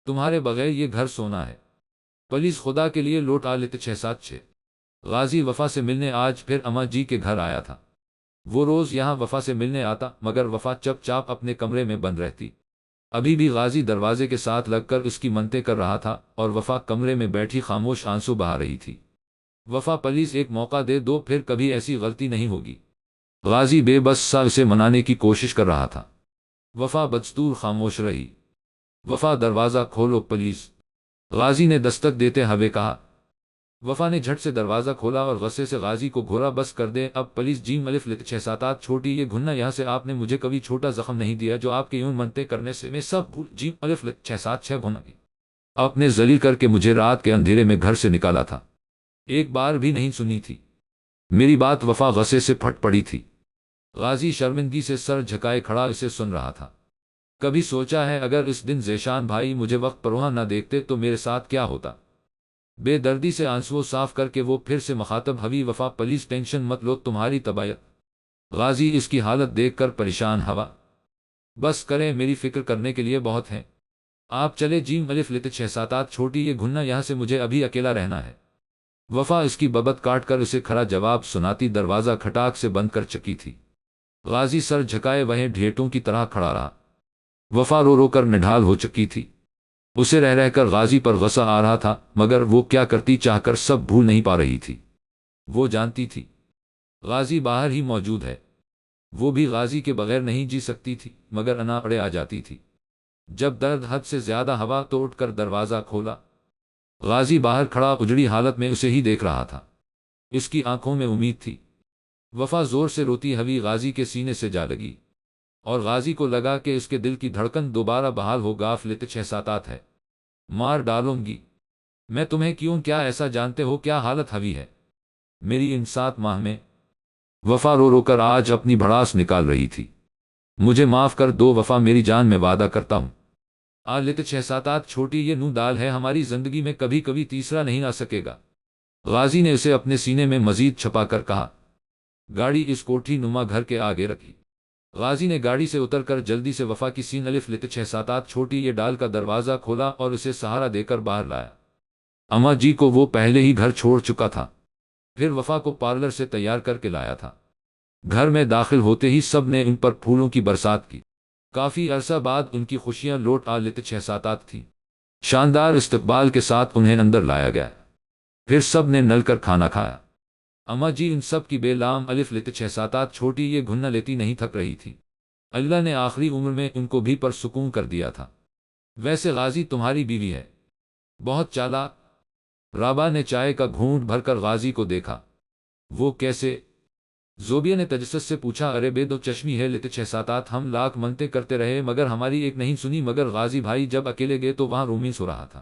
تمہارے بغیر یہ گھر سونا ہے، پلیز خدا کے لیے لوٹ آ لیتے 6-7 غازی وفا سے ملنے آج پھر اماں جی کے گھر آیا تھا۔ وہ روز یہاں وفا سے ملنے آتا مگر وفا چپ چاپ اپنے کمرے میں بند رہتی۔ ابھی بھی غازی دروازے کے ساتھ لگ کر اس کی منتیں کر رہا تھا اور وفا کمرے میں بیٹھی خاموش آنسو بہا رہی تھی۔ وفا پلیز ایک موقع دے دو، پھر کبھی ایسی غلطی نہیں ہوگی۔ غازی بے بس سا اسے منانے کی کوشش کر رہا تھا۔ وفا بدستور خاموش رہی۔ وفا دروازہ کھولو پلیز، غازی نے دستک دیتے ہوئے کہا۔ وفا نے جھٹ سے دروازہ کھولا اور غصے سے غازی کو گھورا، بس کر دیں اب پلیز، جیم الف لت 6-7 چھوٹی یہ گھننا یہاں سے، آپ نے مجھے کبھی چھوٹا زخم نہیں دیا جو آپ کے یوں منتے کرنے سے میں سب بھول، جیم الف لت 6-7 گھننا کی آپ نے ذلیل کر کے مجھے رات کے اندھیرے میں گھر سے نکالا تھا، ایک بار بھی نہیں سنی تھی میری بات۔ وفا غصے سے پھٹ پڑی تھی۔ غازی شرمندگی سے سر جھکائے کھڑا اسے سن رہا تھا۔ کبھی سوچا ہے اگر اس دن ذیشان بھائی مجھے وقت پر وہاں نہ دیکھتے تو میرے ساتھ کیا ہوتا؟ بے دردی سے آنسو صاف کر کے وہ پھر سے مخاطب ہوئی، وفا پلیز ٹینشن مت لو، تمہاری طبیعت۔ غازی اس کی حالت دیکھ کر پریشان ہوا۔ بس کریں، میری فکر کرنے کے لیے بہت ہیں، آپ چلے جیم الف لت 6-7 چھوٹی یہ گھننا یہاں سے، مجھے ابھی اکیلا رہنا ہے۔ وفا اس کی ببت کاٹ کر اسے کھڑا جواب سناتی دروازہ کھٹاک سے بند کر چکی تھی۔ غازی سر جھکائے وہیں ڈھیٹوں کی طرح کھڑا رہا۔ وفا رو رو کر نڈھال ہو چکی تھی۔ اسے رہ رہ کر غازی پر غصہ آ رہا تھا مگر وہ کیا کرتی، چاہ کر سب بھول نہیں پا رہی تھی۔ وہ جانتی تھی غازی باہر ہی موجود ہے، وہ بھی غازی کے بغیر نہیں جی سکتی تھی مگر انا اڑے آ جاتی تھی۔ جب درد حد سے زیادہ ہوا تو اٹھ کر دروازہ کھولا۔ غازی باہر کھڑا اجڑی حالت میں اسے ہی دیکھ رہا تھا، اس کی آنکھوں میں امید تھی۔ وفا زور سے روتی ہوئی غازی کے سینے سے جا لگی اور غازی کو لگا کہ اس کے دل کی دھڑکن دوبارہ بحال ہو، غافلت 6-7 ہے، مار ڈالوں گی میں تمہیں، کیوں، کیا ایسا جانتے ہو کیا حالت ہوئی ہے میری ان 7 ماہ میں؟ وفا رو رو کر آج اپنی بھڑاس نکال رہی تھی۔ مجھے معاف کر دو وفا، میری جان میں وعدہ کرتا ہوں لت 6-7 چھوٹی یہ نو دال ہے، ہماری زندگی میں کبھی کبھی تیسرا نہیں آ سکے گا۔ غازی نے اسے اپنے سینے میں مزید چھپا کر کہا۔ گاڑی اس کوٹھی نما گھر کے آگے رکھی۔ غازی نے گاڑی سے اتر کر جلدی سے وفا کی سین الف لت 6-7 چھوٹی یہ ڈال کا دروازہ کھولا اور اسے سہارا دے کر باہر لایا۔ اماں جی کو وہ پہلے ہی گھر چھوڑ چکا تھا، پھر وفا کو پارلر سے تیار کر کے لایا تھا۔ گھر میں داخل ہوتے ہی سب نے ان پر پھولوں کی برسات کی۔ کافی عرصہ بعد ان کی خوشیاں لوٹ آ لت 6-7 تھی۔ شاندار استقبال کے ساتھ انہیں اندر لایا گیا، پھر سب نے نل کر کھانا کھایا۔ اماں جی ان سب کی بے لام الف لت 6-7 چھوٹی یہ گھننا لیتی نہیں تھک رہی تھی۔ اللہ نے آخری عمر میں ان کو بھی پر سکون کر دیا تھا۔ ویسے غازی تمہاری بیوی ہے، بہت چالاک۔ رابعہ نے چائے کا گھونٹ بھر کر غازی کو دیکھا۔ وہ کیسے؟ زوبیہ نے تجسس سے پوچھا۔ ارے بے دو چشمی ہے لت 6-7، ہم لاکھ منتیں کرتے رہے مگر ہماری ایک نہیں سنی، مگر غازی بھائی جب اکیلے گئے تو وہاں رومی سو رہا تھا۔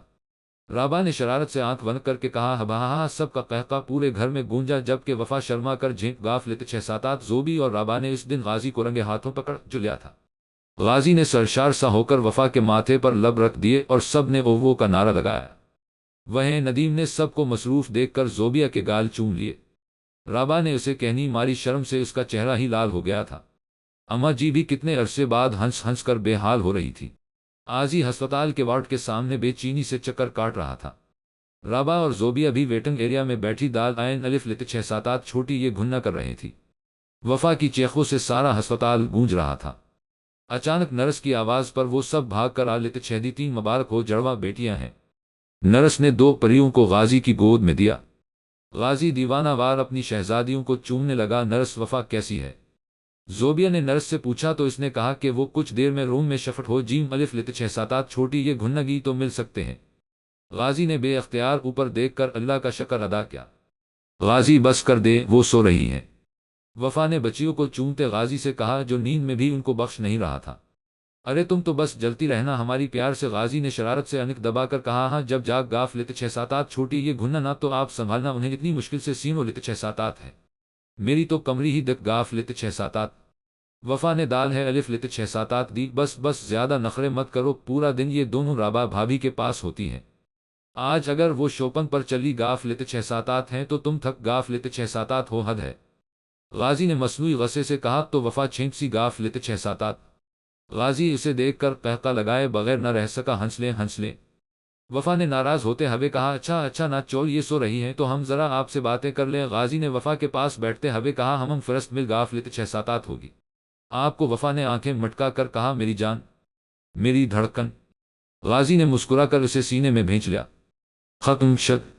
رابعہ نے شرارت سے آنکھ بند کر کے کہا۔ ہبا سب کا قہقہ پورے گھر میں گونجا جبکہ وفا شرما کر جھینک غافلت 6-7۔ زوبی اور رابعہ نے اس دن غازی کو رنگے ہاتھوں پکڑ جو لیا تھا۔ غازی نے سرشار سا ہو کر وفا کے ماتھے پر لب رکھ دیے اور سب نے اوو کا نعرہ لگایا۔ وہیں ندیم نے سب کو مصروف دیکھ کر زوبیہ کے گال چوم لیے۔ رابعہ نے اسے کہنی ماری شرم سے اس کا چہرہ ہی لال ہو گیا تھا۔ اماں جی بھی کتنے عرصے بعد ہنس ہنس کر بے حال ہو رہی تھی۔ آزی ہسپتال کے وارڈ کے سامنے بے چینی سے چکر کاٹ رہا تھا۔ رابعہ اور زوبیہ بھی ویٹنگ ایریا میں بیٹھی دال عین الف لت 6-7 چھوٹی یہ گھننا کر رہی تھی۔ وفا کی چیخوں سے سارا ہسپتال گونج رہا تھا۔ اچانک نرس کی آواز پر وہ سب بھاگ کر لت 6-3 مبارک ہو، جڑواں بیٹیاں ہیں۔ نرس نے 2 پریوں کو غازی کی گود میں دیا۔ غازی دیوانہ وار اپنی شہزادیوں کو چومنے لگا۔ نرس وفا کیسی ہے؟ زوبیہ نے نرس سے پوچھا تو اس نے کہا کہ وہ کچھ دیر میں روم میں شفٹ ہو، جیم الف لت 6-7 چھوٹی یہ گھنگی تو مل سکتے ہیں۔ غازی نے بے اختیار اوپر دیکھ کر اللہ کا شکر ادا کیا۔ غازی بس کر دے، وہ سو رہی ہیں۔ وفا نے بچیوں کو چومتے غازی سے کہا جو نیند میں بھی ان کو بخش نہیں رہا تھا۔ ارے تم تو بس جلتی رہنا ہماری پیار سے۔ غازی نے شرارت سے انک دبا کر کہا ہاں جب جاگ گاف لت 6-7 چھوٹی یہ گھننا نہ تو آپ سنبھالنا انہیں، اتنی مشکل سے سینوں لت 6-7 ہے، میری تو کمری ہی دک گاف لت 6-7۔ وفا نے دال ہے الف لت 6 7 8 دی، بس زیادہ نخرے مت کرو، پورا دن یہ دونوں رابعہ بھابھی کے پاس ہوتی ہیں۔ آج اگر وہ شوپنگ پر چلی گاف لت 6 7 8 ہیں تو تم تھک گاف لت 6 7 8 ہو، حد ہے۔ غازی نے مصنوعی غصے سے کہا تو وفا چھینک سی گاف لت 6 7 8۔ غازی اسے دیکھ کر قہقہ لگائے بغیر نہ رہ سکا، ہنس لیں۔ وفا نے ناراض ہوتے ہوئے کہا اچھا نہ چول، یہ سو رہی ہیں تو ہم ذرا آپ سے باتیں کر لیں۔ غازی نے وفا کے پاس بیٹھتے ہوئے کہا ہم فرسٹ مل گاف لت 6 7 8 ہوگی آپ کو۔ وفا نے آنکھیں مٹکا کر کہا میری جان، میری دھڑکن۔ غازی نے مسکرا کر اسے سینے میں بھینچ لیا۔ ختم شد۔